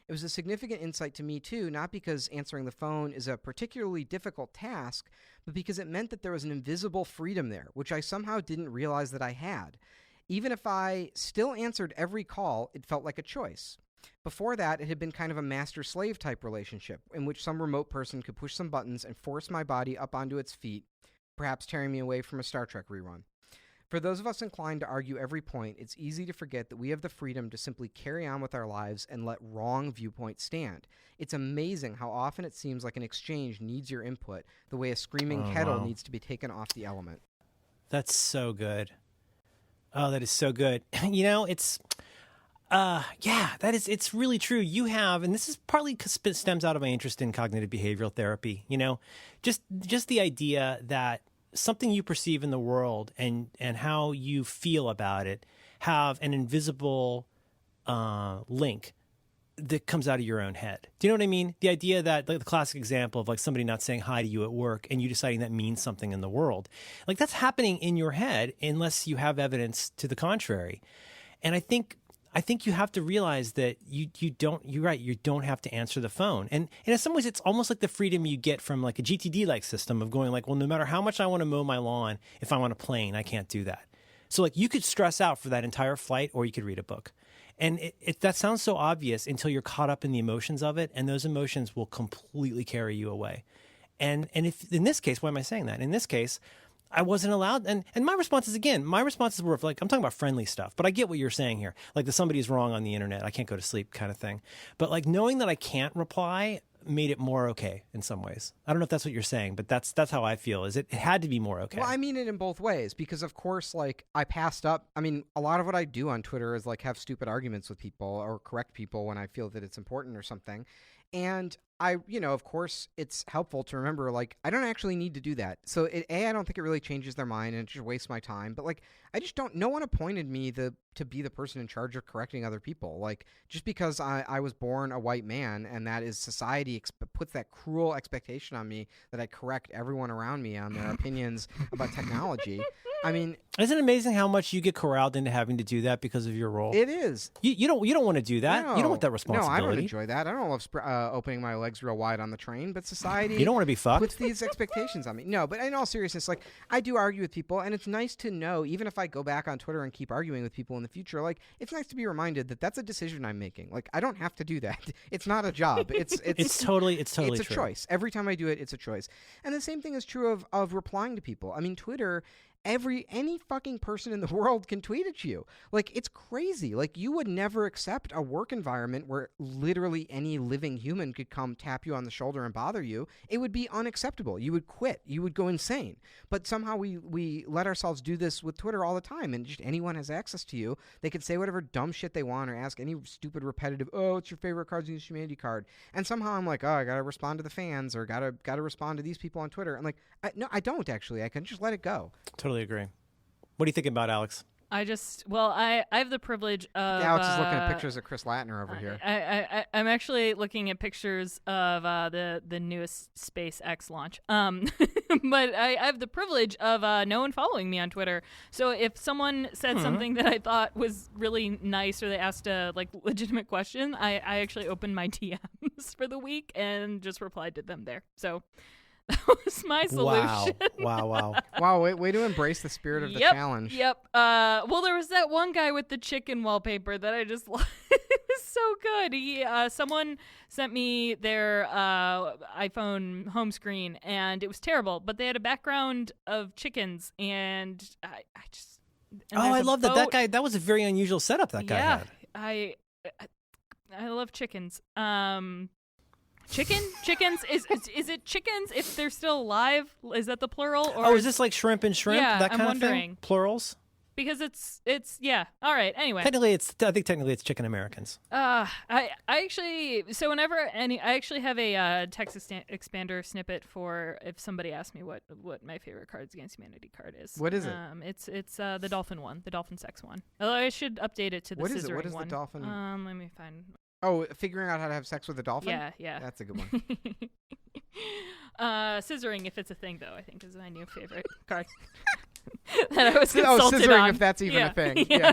It was a significant insight to me, too, not because answering the phone is a particularly difficult task, but because it meant that there was an invisible freedom there, which I somehow didn't realize that I had. Even if I still answered every call, it felt like a choice. Before that, it had been kind of a master-slave type relationship, in which some remote person could push some buttons and force my body up onto its feet, perhaps tearing me away from a Star Trek rerun. For those of us inclined to argue every point, it's easy to forget that we have the freedom to simply carry on with our lives and let wrong viewpoints stand. It's amazing how often it seems like an exchange needs your input, the way a screaming kettle needs to be taken off the element. That's so good. Oh, that is so good. It's it's really true. You have, and this is partly stems out of my interest in cognitive behavioral therapy, just the idea that something you perceive in the world and how you feel about it have an invisible link that comes out of your own head. Do you know what I mean? The idea that, like the classic example of like somebody not saying hi to you at work and you deciding that means something in the world, like that's happening in your head unless you have evidence to the contrary. And I think you have to realize that you're right, you don't have to answer the phone. And in some ways, it's almost like the freedom you get from like a GTD-like system of going like, well, no matter how much I want to mow my lawn, if I'm on a plane, I can't do that. So like you could stress out for that entire flight or you could read a book. And that sounds so obvious until you're caught up in the emotions of it, and those emotions will completely carry you away. And if in this case, why am I saying that? In this case, I wasn't allowed. And my responses were like, I'm talking about friendly stuff, but I get what you're saying here. Like the somebody's wrong on the internet, I can't go to sleep kind of thing. But like knowing that I can't reply made it more okay in some ways. I don't know if that's what you're saying, but that's how I feel, is it had to be more okay. Well, I mean it in both ways because, of course, like I passed up. I mean, a lot of what I do on Twitter is like have stupid arguments with people or correct people when I feel that it's important or something. And of course, it's helpful to remember, like, I don't actually need to do that. So, I don't think it really changes their mind and it just wastes my time. But, like, I just don't, no one appointed me to be the person in charge of correcting other people. Like, just because I was born a white man and that is society puts that cruel expectation on me that I correct everyone around me on their opinions about technology. I mean, isn't it amazing how much you get corralled into having to do that because of your role? It is. You don't want to do that. No, you don't want that responsibility. No, I don't enjoy that. I don't love opening my legs real wide on the train, but society you don't want to be fucked. Puts these expectations on me. No, but in all seriousness, like I do argue with people, and it's nice to know, even if I go back on Twitter and keep arguing with people in the future, like it's nice to be reminded that that's a decision I'm making. Like I don't have to do that. It's not a job. It's totally it's true. a choice. Every time I do it, it's a choice. And the same thing is true of replying to people. I mean, Twitter, any fucking person in the world can tweet at you. Like, it's crazy. Like, you would never accept a work environment where literally any living human could come tap you on the shoulder and bother you. It would be unacceptable. You would quit. You would go insane. But somehow we let ourselves do this with Twitter all the time, and just anyone has access to you. They can say whatever dumb shit they want or ask any stupid repetitive, oh, it's your favorite Cards Against Humanity card. And somehow I'm like, oh, I gotta respond to the fans or gotta respond to these people on Twitter. I'm like, no, I don't actually. I can just let it go. Totally agree. What are you thinking about, Alex? I have the privilege of... Alex is looking at pictures of Chris Latner over here. I'm actually looking at pictures of the newest SpaceX launch. But I have the privilege of no one following me on Twitter. So if someone said something that I thought was really nice or they asked a legitimate question, I actually opened my DMs for the week and just replied to them there. So That was my solution. Wow. Wow, way to embrace the spirit of the challenge. Yep. Well, there was that one guy with the chicken wallpaper that I just loved. It was so good. Someone sent me their iPhone home screen, and it was terrible. But they had a background of chickens, and I just. And Oh, there's I a love that. boat. That guy. That was a very unusual setup that guy Yeah, had. I love chickens. Chickens is it chickens if they're still alive? Is that the plural? Or Oh, is this like shrimp and shrimp? Yeah, that I'm kind wondering. of thing? Plurals? because it's yeah. All right. Anyway, I think technically it's Chicken Americans. I actually I actually have a text expander snippet for if somebody asks me what my favorite Cards Against Humanity card is. What is it? It's the dolphin one, the dolphin sex one. Although I should update it to the What scissoring is it? What is the one. dolphin? Let me find. Oh, figuring out how to have sex with a dolphin? Yeah. That's a good one. Scissoring, if it's a thing, though, I think is my new favorite card. That I was consulted scissoring, on. if that's even a thing. Yeah.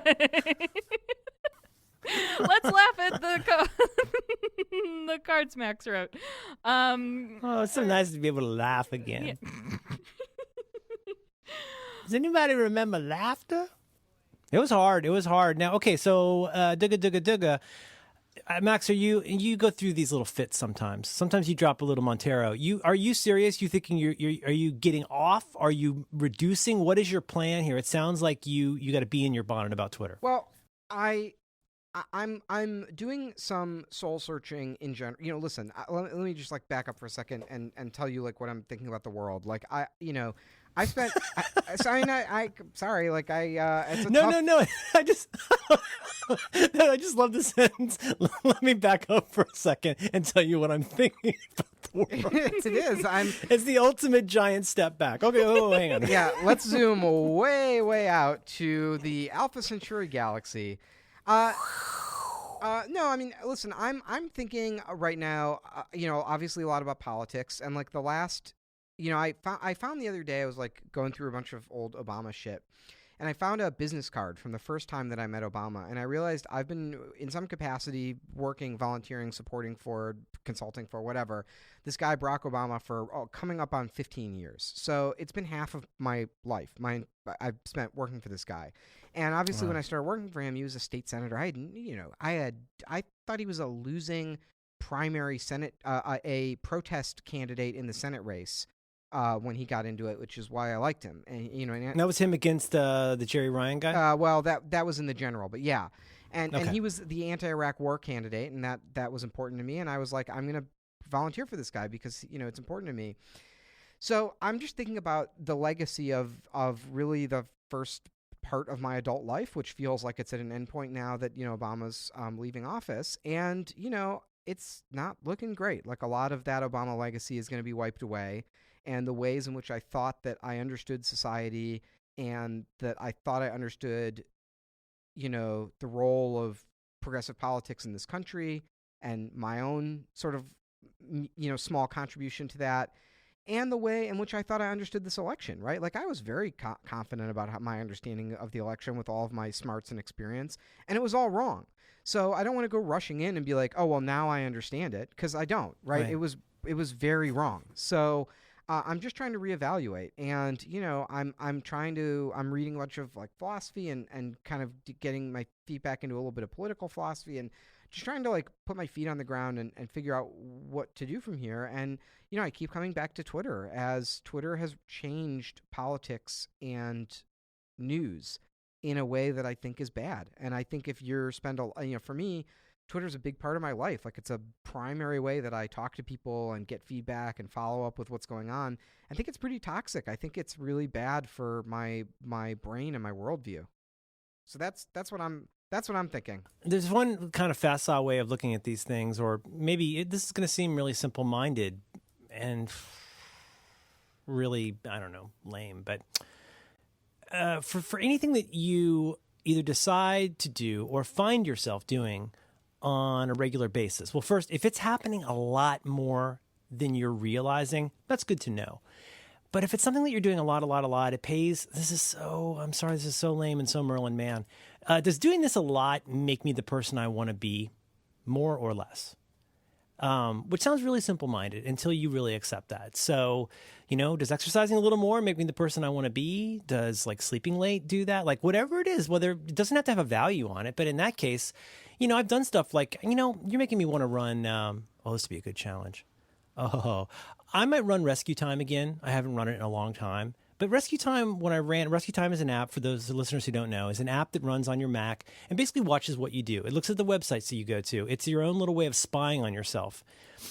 Let's laugh at the cards Max wrote. Oh, it's so nice to be able to laugh again. Does anybody remember laughter? It was hard. Now, okay, so Dugga. Max, you go through these little fits sometimes. Sometimes you drop a little Montero. Are you serious? You thinking are you getting off? Are you reducing? What is your plan here? It sounds like you got to be in your bonnet about Twitter. Well, I'm doing some soul searching in general. You know, listen, let me just like back up for a second and tell you like what I'm thinking about the world. Like I spent. Sorry. Like it's a tough. No. I just love the sentence. Let me back up for a second and tell you what I'm thinking about the world. It is. It's the ultimate giant step back. Okay, hang on. Yeah, let's zoom way out to the Alpha Centauri galaxy. No, I mean, listen, I'm thinking right now, obviously a lot about politics, and like the last, I found the other day, I was like going through a bunch of old Obama shit, and I found a business card from the first time that I met Obama, and I realized I've been in some capacity working, volunteering, supporting for, consulting for, whatever, this guy Barack Obama for coming up on 15 years. So it's been half of my life. I've spent working for this guy. And obviously when I started working for him, he was a state senator. I thought he was a losing primary Senate, a protest candidate in the Senate race. When he got into it, which is why I liked him, and that was him against the Jerry Ryan guy. Well, that was in the general, but yeah, and Okay. and he was the anti-Iraq war candidate, and that was important to me, and I was like, I'm gonna volunteer for this guy because it's important to me. So I'm just thinking about the legacy of really the first part of my adult life, which feels like it's at an endpoint now that Obama's leaving office, and it's not looking great. Like a lot of that Obama legacy is going to be wiped away. And the ways in which I thought that I understood society and that I thought I understood, the role of progressive politics in this country and my own sort of, small contribution to that, and the way in which I thought I understood this election, right? Like I was very confident about my understanding of the election with all of my smarts and experience, and it was all wrong. So I don't want to go rushing in and be like, oh, well, now I understand it, because I don't, right? It was very wrong. So I'm just trying to reevaluate, and I'm reading a bunch of like philosophy and kind of getting my feet back into a little bit of political philosophy, and just trying to like put my feet on the ground and figure out what to do from here. And I keep coming back to Twitter, as Twitter has changed politics and news in a way that I think is bad. And I think if you're for me, Twitter's a big part of my life. Like it's a primary way that I talk to people and get feedback and follow up with what's going on. I think it's pretty toxic. I think it's really bad for my brain and my worldview. So that's what I'm thinking. There's one kind of facile way of looking at these things, or maybe this is going to seem really simple-minded and really, I don't know, lame. But for anything that you either decide to do or find yourself doing on a regular basis. Well, first, if it's happening a lot more than you're realizing, that's good to know. But if it's something that you're doing a lot, it pays. I'm sorry, this is so lame and so Merlin Man. Does doing this a lot make me the person I want to be, more or less? which sounds really simple-minded until you really accept that. So, does exercising a little more make me the person I want to be? Does like sleeping late do that? Like whatever it is, whether it doesn't have to have a value on it, but in that case, I've done stuff like, you're making me want to run. This would be a good challenge. Oh, I might run Rescue Time again. I haven't run it in a long time. But Rescue Time, Rescue Time is an app, for those listeners who don't know, is an app that runs on your Mac and basically watches what you do. It looks at the websites that you go to. It's your own little way of spying on yourself.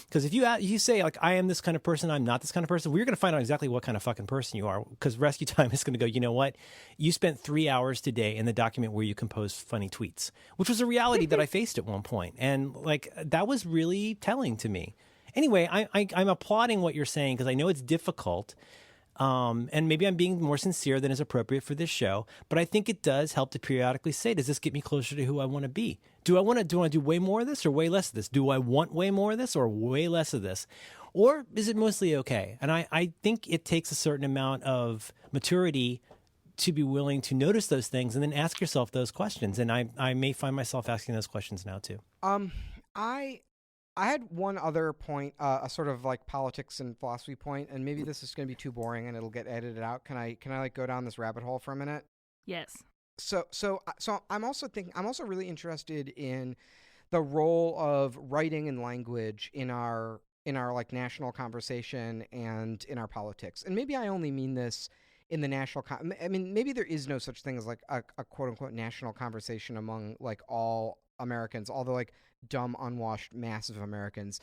Because if you say, like, I am this kind of person, I'm not this kind of person, we're going to find out exactly what kind of fucking person you are. Because Rescue Time is going to go, you know what? You spent 3 hours today in the document where you composed funny tweets, which was a reality that I faced at one point. And, like, that was really telling to me. Anyway, I'm applauding what you're saying because I know it's difficult. And maybe I'm being more sincere than is appropriate for this show, but I think it does help to periodically say, does this get me closer to who I want to be? Do I want to do way more of this or way less of this? Do I want way more of this or way less of this? Or is it mostly okay? And I think it takes a certain amount of maturity to be willing to notice those things and then ask yourself those questions. And I may find myself asking those questions now too. I had one other point, a sort of like politics and philosophy point, and maybe this is going to be too boring and it'll get edited out. Can I like go down this rabbit hole for a minute? Yes. So I'm also really interested in the role of writing and language in our like national conversation and in our politics. And maybe I only mean this in the national maybe there is no such thing as like a quote unquote national conversation among like all Americans, although like dumb, unwashed mass of Americans.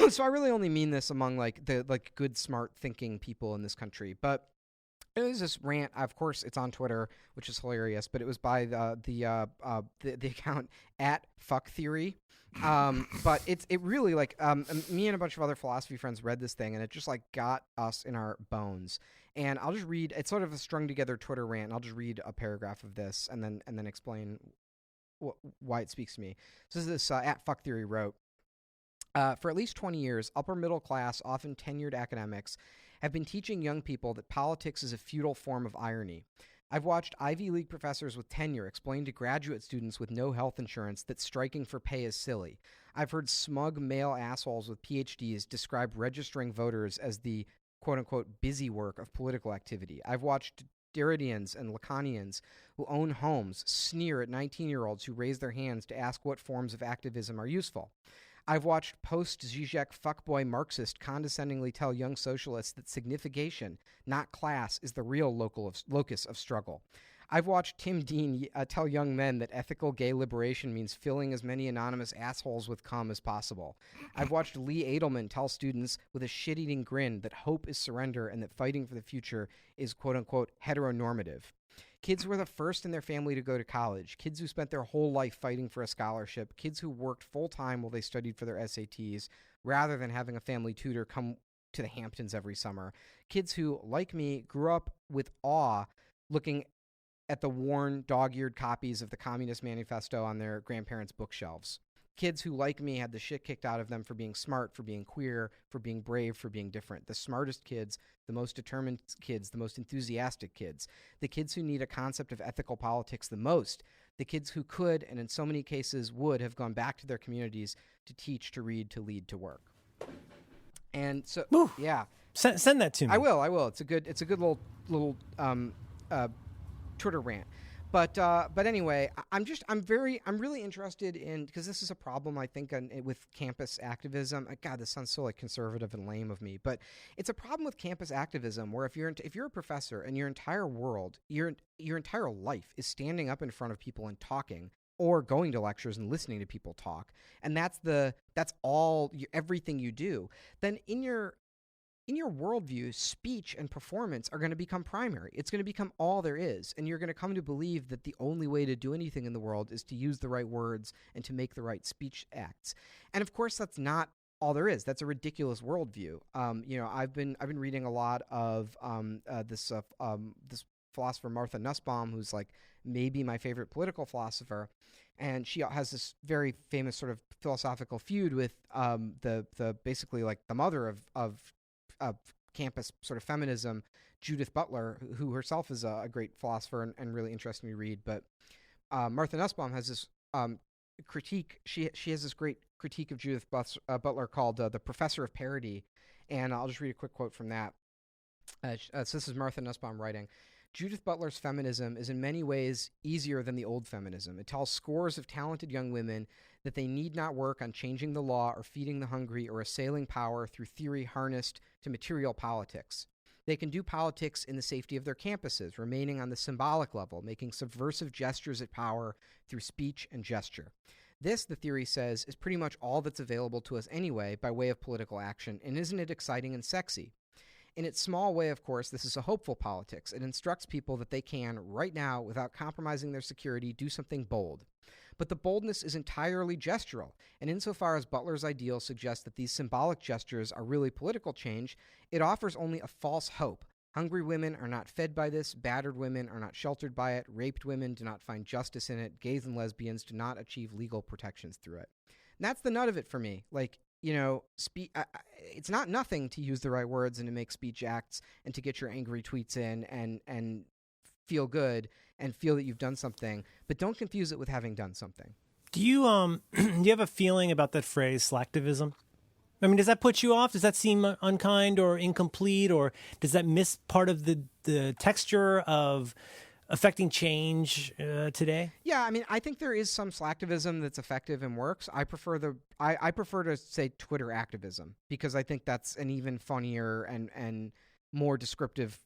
So I really only mean this among like the like good, smart thinking people in this country. But it was this rant. Of course, it's on Twitter, which is hilarious. But it was by the account at Fuck Theory. But it really like me and a bunch of other philosophy friends read this thing, and it just like got us in our bones. And I'll just read. It's sort of a strung together Twitter rant. And I'll just read a paragraph of this and then explain why it speaks to me. So this at Fuck Theory wrote, for at least 20 years, upper middle class, often tenured academics have been teaching young people that politics is a futile form of irony. I've watched Ivy League professors with tenure explain to graduate students with no health insurance that striking for pay is silly. I've heard smug male assholes with PhDs describe registering voters as the quote-unquote busy work of political activity. I've watched Derridians and Lacanians who own homes sneer at 19-year-olds who raise their hands to ask what forms of activism are useful. I've watched post-Zizek fuckboy Marxist condescendingly tell young socialists that signification, not class, is the real locus of struggle. I've watched Tim Dean tell young men that ethical gay liberation means filling as many anonymous assholes with cum as possible. I've watched Lee Edelman tell students with a shit-eating grin that hope is surrender and that fighting for the future is quote-unquote heteronormative. Kids who were the first in their family to go to college, kids who spent their whole life fighting for a scholarship, kids who worked full-time while they studied for their SATs rather than having a family tutor come to the Hamptons every summer, kids who, like me, grew up with awe looking at the worn, dog-eared copies of the Communist Manifesto on their grandparents' bookshelves. Kids who, like me, had the shit kicked out of them for being smart, for being queer, for being brave, for being different. The smartest kids, the most determined kids, the most enthusiastic kids. The kids who need a concept of ethical politics the most. The kids who could, and in so many cases would, have gone back to their communities to teach, to read, to lead, to work. And so, Woo. Yeah. Send that to me. I will. It's a good little Twitter rant. But anyway, I'm really interested in, because this is a problem I think with campus activism. God, this sounds so like conservative and lame of me, but it's a problem with campus activism where if you're a professor and your entire world, your entire life is standing up in front of people and talking, or going to lectures and listening to people talk, and that's all everything you do, then in your worldview, speech and performance are going to become primary. It's going to become all there is. And you're going to come to believe that the only way to do anything in the world is to use the right words and to make the right speech acts. And of course, that's not all there is. That's a ridiculous worldview. I've been reading a lot of this philosopher Martha Nussbaum, who's like maybe my favorite political philosopher. And she has this very famous sort of philosophical feud with the basically like the mother of campus sort of feminism, Judith Butler, who herself is a great philosopher and really interesting to read. But Martha Nussbaum has this critique. She has this great critique of Judith Butler called The Professor of Parody, and I'll just read a quick quote from that. So this is Martha Nussbaum writing. Judith Butler's feminism is in many ways easier than the old feminism. It tells scores of talented young women that they need not work on changing the law or feeding the hungry or assailing power through theory harnessed to material politics. They can do politics in the safety of their campuses, remaining on the symbolic level, making subversive gestures at power through speech and gesture. This, the theory says, is pretty much all that's available to us anyway by way of political action, and isn't it exciting and sexy? In its small way, of course, this is a hopeful politics. It instructs people that they can, right now, without compromising their security, do something bold. But the boldness is entirely gestural, and insofar as Butler's ideal suggests that these symbolic gestures are really political change, it offers only a false hope. Hungry women are not fed by this, battered women are not sheltered by it, raped women do not find justice in it, gays and lesbians do not achieve legal protections through it. And that's the nut of it for me. Like, you know, it's not nothing to use the right words and to make speech acts and to get your angry tweets in and feel good and feel that you've done something, but don't confuse it with having done something. Do you do you have a feeling about that phrase slacktivism? I mean, does that put you off? Does that seem unkind or incomplete, or does that miss part of the texture of affecting change today? Yeah, I mean, I think there is some slacktivism that's effective and works. I prefer I prefer to say Twitter activism, because I think that's an even funnier and more descriptive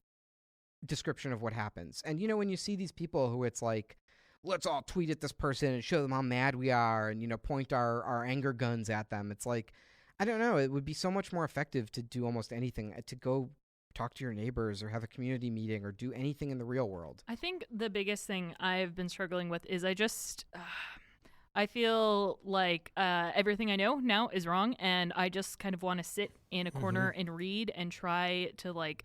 description of what happens. And you know, when you see these people who it's like, let's all tweet at this person and show them how mad we are, and you know, point our anger guns at them. It's like, I don't know, it would be so much more effective to do almost anything, to go talk to your neighbors or have a community meeting or do anything in the real world. I think the biggest thing I've been struggling with is I feel like everything I know now is wrong, and I just kind of want to sit in a corner and read and try to, like,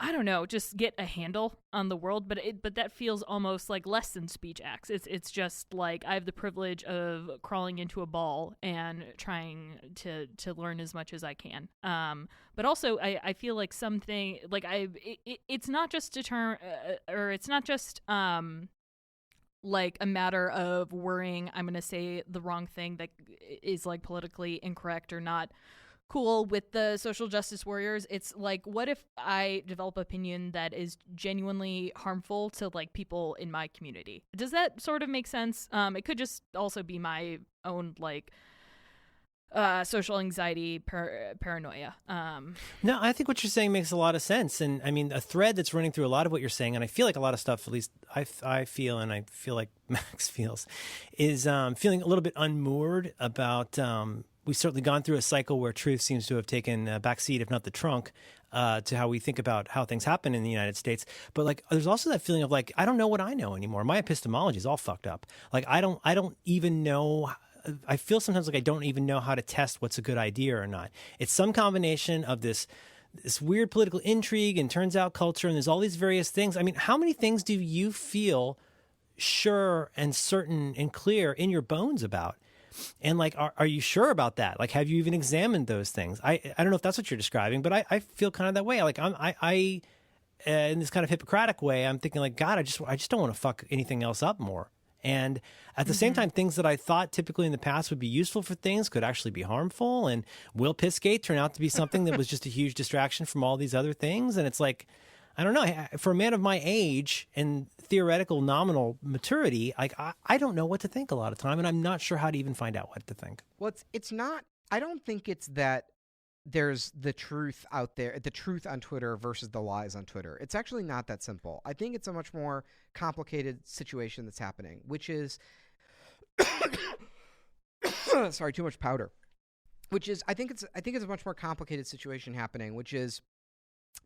I don't know, just get a handle on the world, but that feels almost like less than speech acts. It's just like I have the privilege of crawling into a ball and trying to learn as much as I can. But also I feel like something like it's not just it's not just like a matter of worrying I'm going to say the wrong thing that is like politically incorrect or not cool with the social justice warriors. It's like, what if I develop opinion that is genuinely harmful to like people in my community? Does that sort of make sense? It could just also be my own like social anxiety paranoia. No, I think what you're saying makes a lot of sense. And I mean, a thread that's running through a lot of what you're saying, and I feel like a lot of stuff, at least I feel, and I feel like Max feels, is feeling a little bit unmoored about we've certainly gone through a cycle where truth seems to have taken a backseat, if not the trunk, to how we think about how things happen in the United States. But like, there's also that feeling of like, I don't know what I know anymore. My epistemology is all fucked up. Like, I don't even know. I feel sometimes like I don't even know how to test what's a good idea or not. It's some combination of this weird political intrigue and turns out culture, and there's all these various things. I mean, how many things do you feel sure and certain and clear in your bones about? And like, are you sure about that? Like, have you even examined those things? I don't know if that's what you're describing, but I feel kind of that way. Like I in this kind of Hippocratic way, I'm thinking like, God, I just don't want to fuck anything else up more. And at the same time, things that I thought typically in the past would be useful for things could actually be harmful. And Will Pissgate turned out to be something that was just a huge distraction from all these other things. And it's like, I don't know, for a man of my age and theoretical nominal maturity, like I don't know what to think a lot of time, and I'm not sure how to even find out what to think. Well, it's not, I don't think it's that there's the truth out there, the truth on Twitter versus the lies on Twitter. It's actually not that simple. I think it's a much more complicated situation that's happening, which is, sorry, too much powder. Which is, I think it's a much more complicated situation happening, which is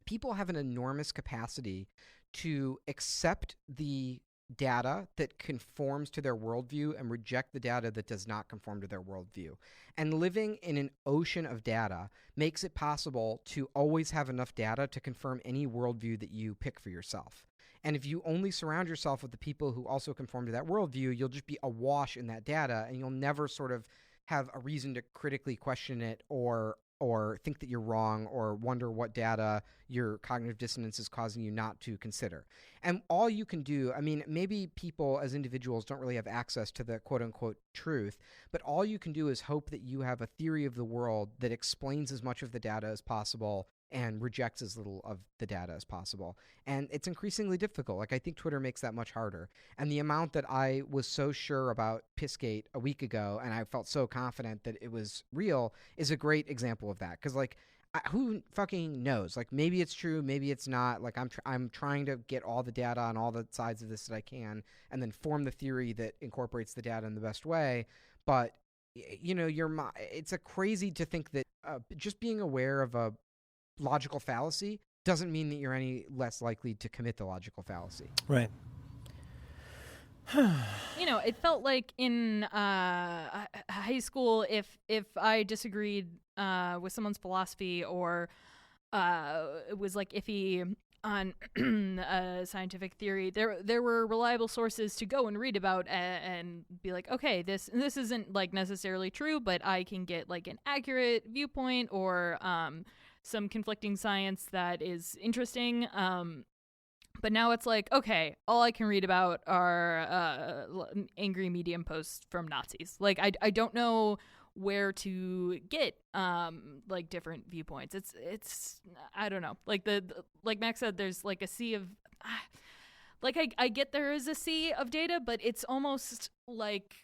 people have an enormous capacity to accept the data that conforms to their worldview and reject the data that does not conform to their worldview. And living in an ocean of data makes it possible to always have enough data to confirm any worldview that you pick for yourself. And if you only surround yourself with the people who also conform to that worldview, you'll just be awash in that data, and you'll never sort of have a reason to critically question it or or think that you're wrong or wonder what data your cognitive dissonance is causing you not to consider. And all you can do, I mean, maybe people as individuals don't really have access to the quote unquote truth, but all you can do is hope that you have a theory of the world that explains as much of the data as possible and rejects as little of the data as possible. And it's increasingly difficult. Like, I think Twitter makes that much harder. And the amount that I was so sure about Pissgate a week ago, and I felt so confident that it was real, is a great example of that. Because, like, who fucking knows? Like, maybe it's true, maybe it's not. Like, I'm trying to get all the data on all the sides of this that I can, and then form the theory that incorporates the data in the best way. But, you know, it's a crazy to think that just being aware of a logical fallacy doesn't mean that you're any less likely to commit the logical fallacy. Right. You know, it felt like in high school, if I disagreed with someone's philosophy or it was like iffy on scientific theory, there were reliable sources to go and read about and be like, okay, this isn't like necessarily true, but I can get like an accurate viewpoint or some conflicting science that is interesting. But now it's like, okay, all I can read about are angry Medium posts from Nazis. Like, I don't know where to get like different viewpoints. It's I don't know. Like like Max said, there's like a sea of like I get there is a sea of data, but it's almost like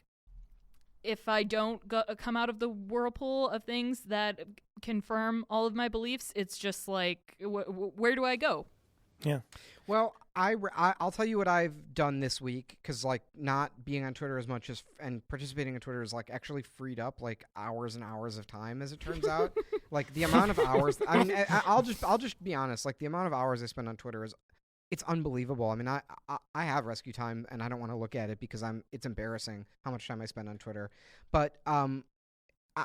if I don't come out of the whirlpool of things that confirm all of my beliefs, it's just like, where do I go? Yeah. Well, I'll tell you what I've done this week, because like not being on Twitter as much as and participating in Twitter is like actually freed up like hours and hours of time, as it turns out. Like the amount of hours. I mean, I'll just be honest. Like the amount of hours I spend on Twitter it's unbelievable. I mean, I have rescue time and I don't want to look at it because it's embarrassing how much time I spend on Twitter. But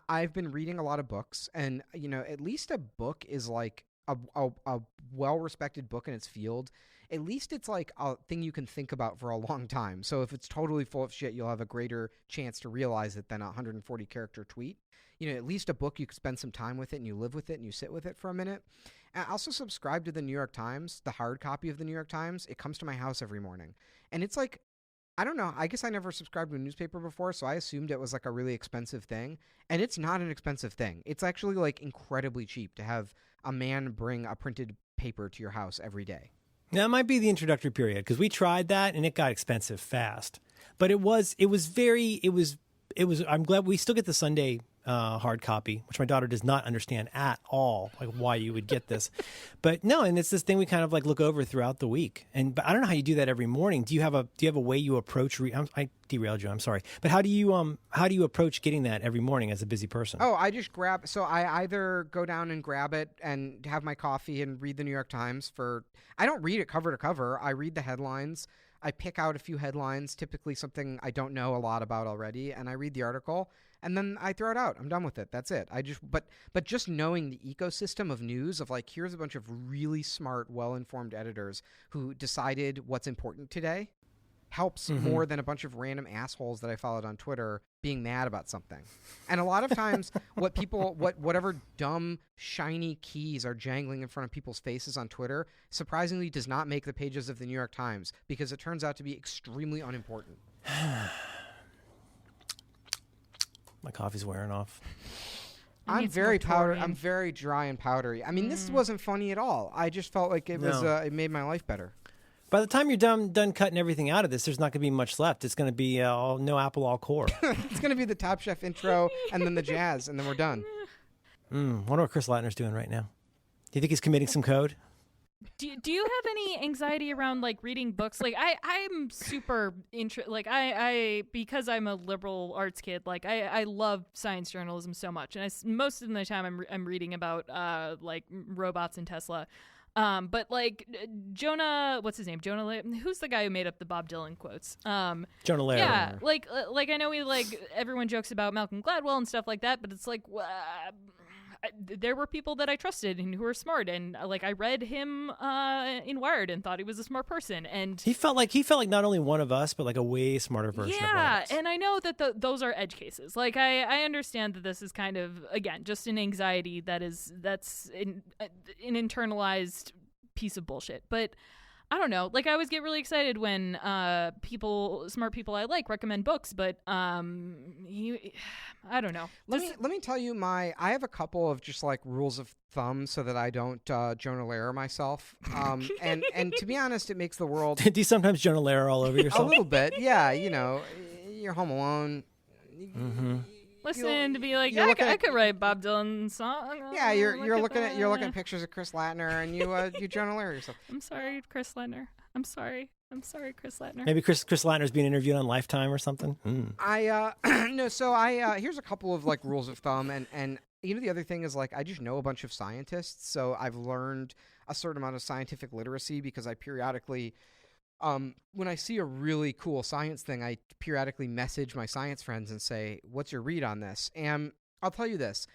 I've been reading a lot of books, and you know, at least a book is like a well-respected book in its field. At least it's like a thing you can think about for a long time. So if it's totally full of shit, you'll have a greater chance to realize it than a 140-character tweet. You know, at least a book, you can spend some time with it and you live with it and you sit with it for a minute. I also subscribe to the New York Times, the hard copy of the New York Times. It comes to my house every morning. And it's like, I don't know, I guess I never subscribed to a newspaper before, so I assumed it was like a really expensive thing. And it's not an expensive thing. It's actually like incredibly cheap to have a man bring a printed paper to your house every day. Now, it might be the introductory period, because we tried that and it got expensive fast. But I'm glad we still get the Sunday hard copy, which my daughter does not understand at all, like why you would get this. But no, and it's this thing we kind of like look over throughout the week. But I don't know how you do that every morning. Do you have a way you approach? I derailed you. I'm sorry. But how do you approach getting that every morning as a busy person? Oh, I just grab. So I either go down and grab it and have my coffee and read the New York Times I don't read it cover to cover. I read the headlines. I pick out a few headlines, typically something I don't know a lot about already, and I read the article, and then I throw it out. I'm done with it. That's it. But just knowing the ecosystem of news of like, here's a bunch of really smart, well-informed editors who decided what's important today helps more than a bunch of random assholes that I followed on Twitter being mad about something. And a lot of times whatever dumb, shiny keys are jangling in front of people's faces on Twitter surprisingly does not make the pages of the New York Times, because it turns out to be extremely unimportant. My coffee's wearing off. I'm very powdery. I'm very dry and powdery. I mean, this wasn't funny at all. I just felt like it it made my life better. By the time you're done cutting everything out of this, there's not going to be much left. It's going to be no apple, all core. It's going to be the Top Chef intro and then the jazz, and then we're done. Wonder what Chris Latner's doing right now. Do you think he's committing some code? Do you have any anxiety around like reading books? Like I'm super like I because I'm a liberal arts kid, like I love science journalism so much, and most of the time I'm reading about like robots and Tesla. But like Jonah, what's his name? Who's the guy who made up the Bob Dylan quotes? Jonah Lehrer. Yeah, like I know everyone jokes about Malcolm Gladwell and stuff like that, but it's like there were people that I trusted and who were smart, and like I read him in Wired and thought he was a smart person, and He felt like not only one of us, but like a way smarter version of one of us. and I know that those are edge cases. Like I understand that this is kind of, again, just an anxiety that's an internalized piece of bullshit, but I don't know. Like I always get really excited when smart people I like recommend books, but I don't know. Let me tell you I have a couple of just like rules of thumb so that I don't Jonah Lehrer myself. And to be honest, it makes the world Do you sometimes Jonah Lehrer all over a yourself? little bit. Yeah, you're home alone. Listen to be like, you're looking I at- could write Bob Dylan's song. Yeah, you're looking that. at pictures of Chris Latner and you Jonah Lehrer yourself. I'm sorry, Chris Latner. I'm sorry, Chris Latner. Maybe Chris Latner's being interviewed on Lifetime or something. No, so I here's a couple of like rules of thumb, and the other thing is like I just know a bunch of scientists, so I've learned a certain amount of scientific literacy because I periodically when I see a really cool science thing, I periodically message my science friends and say, what's your read on this? And I'll tell you this,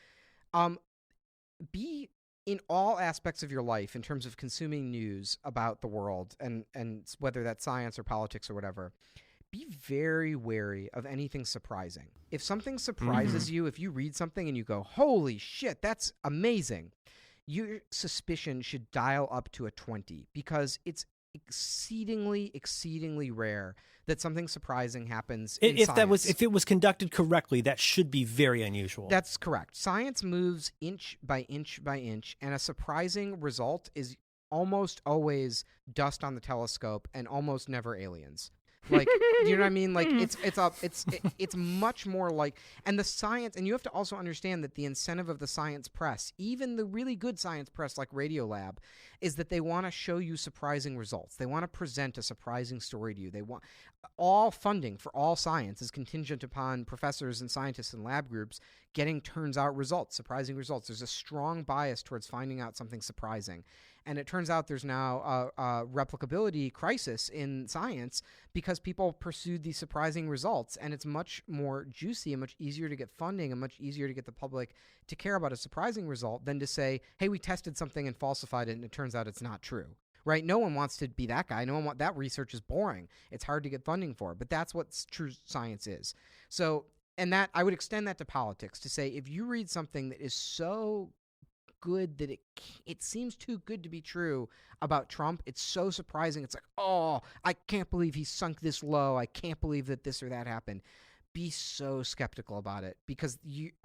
be in all aspects of your life in terms of consuming news about the world and whether that's science or politics or whatever, be very wary of anything surprising. If something surprises you, if you read something and you go, holy shit, that's amazing, your suspicion should dial up to a 20 because it's exceedingly rare that something surprising happens in science. If it was conducted correctly, that should be very unusual. That's correct. Science moves inch by inch by inch, and a surprising result is almost always dust on the telescope and almost never aliens. Like, you know what I mean? Like, it's much more like, and the science, and you have to also understand that the incentive of the science press, even the really good science press like Radiolab, is that they want to show you surprising results. They want to present a surprising story to you. They want all funding for all science is contingent upon professors and scientists and lab groups getting turns out results, surprising results. There's a strong bias towards finding out something surprising. And it turns out there's now a replicability crisis in science because people pursued these surprising results, and it's much more juicy and much easier to get funding and much easier to get the public to care about a surprising result than to say, hey, we tested something and falsified it, and it turns out it's not true. Right? No one wants to be that guy. That research is boring. It's hard to get funding for, but that's what true science is. So, and that I would extend that to politics to say, if you read something that is so good that it seems too good to be true about Trump, it's so surprising. It's like, oh, I can't believe he sunk this low. I can't believe that this or that happened. Be so skeptical about it because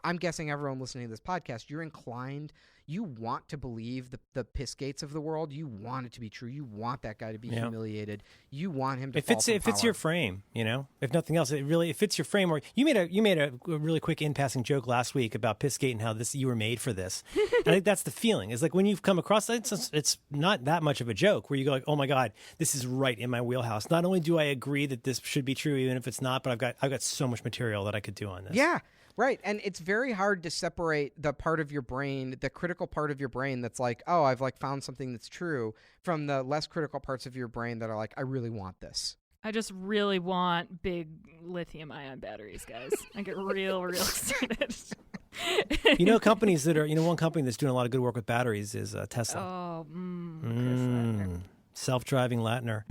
I'm guessing everyone listening to this podcast, you're inclined, you want to believe the Pissgates of the world. You want it to be true. You want that guy to be humiliated. You want him to fall from If it's your frame, if nothing else, it fits your frame. Or you made a really quick in passing joke last week about Pissgate and how you were made for this. I think that's the feeling. It's like when you've come across it's not that much of a joke where you go like, oh my God, this is right in my wheelhouse. Not only do I agree that this should be true, even if it's not, but I've got so much material that I could do on this. Yeah. Right. And it's very hard to separate the part of your brain, the critical part of your brain that's like, oh, I've like found something that's true, from the less critical parts of your brain that are like, I really want this. I just really want big lithium-ion batteries, guys. I get real excited. One company that's doing a lot of good work with batteries is Tesla. Oh, Chris Latner. Self-driving Latner.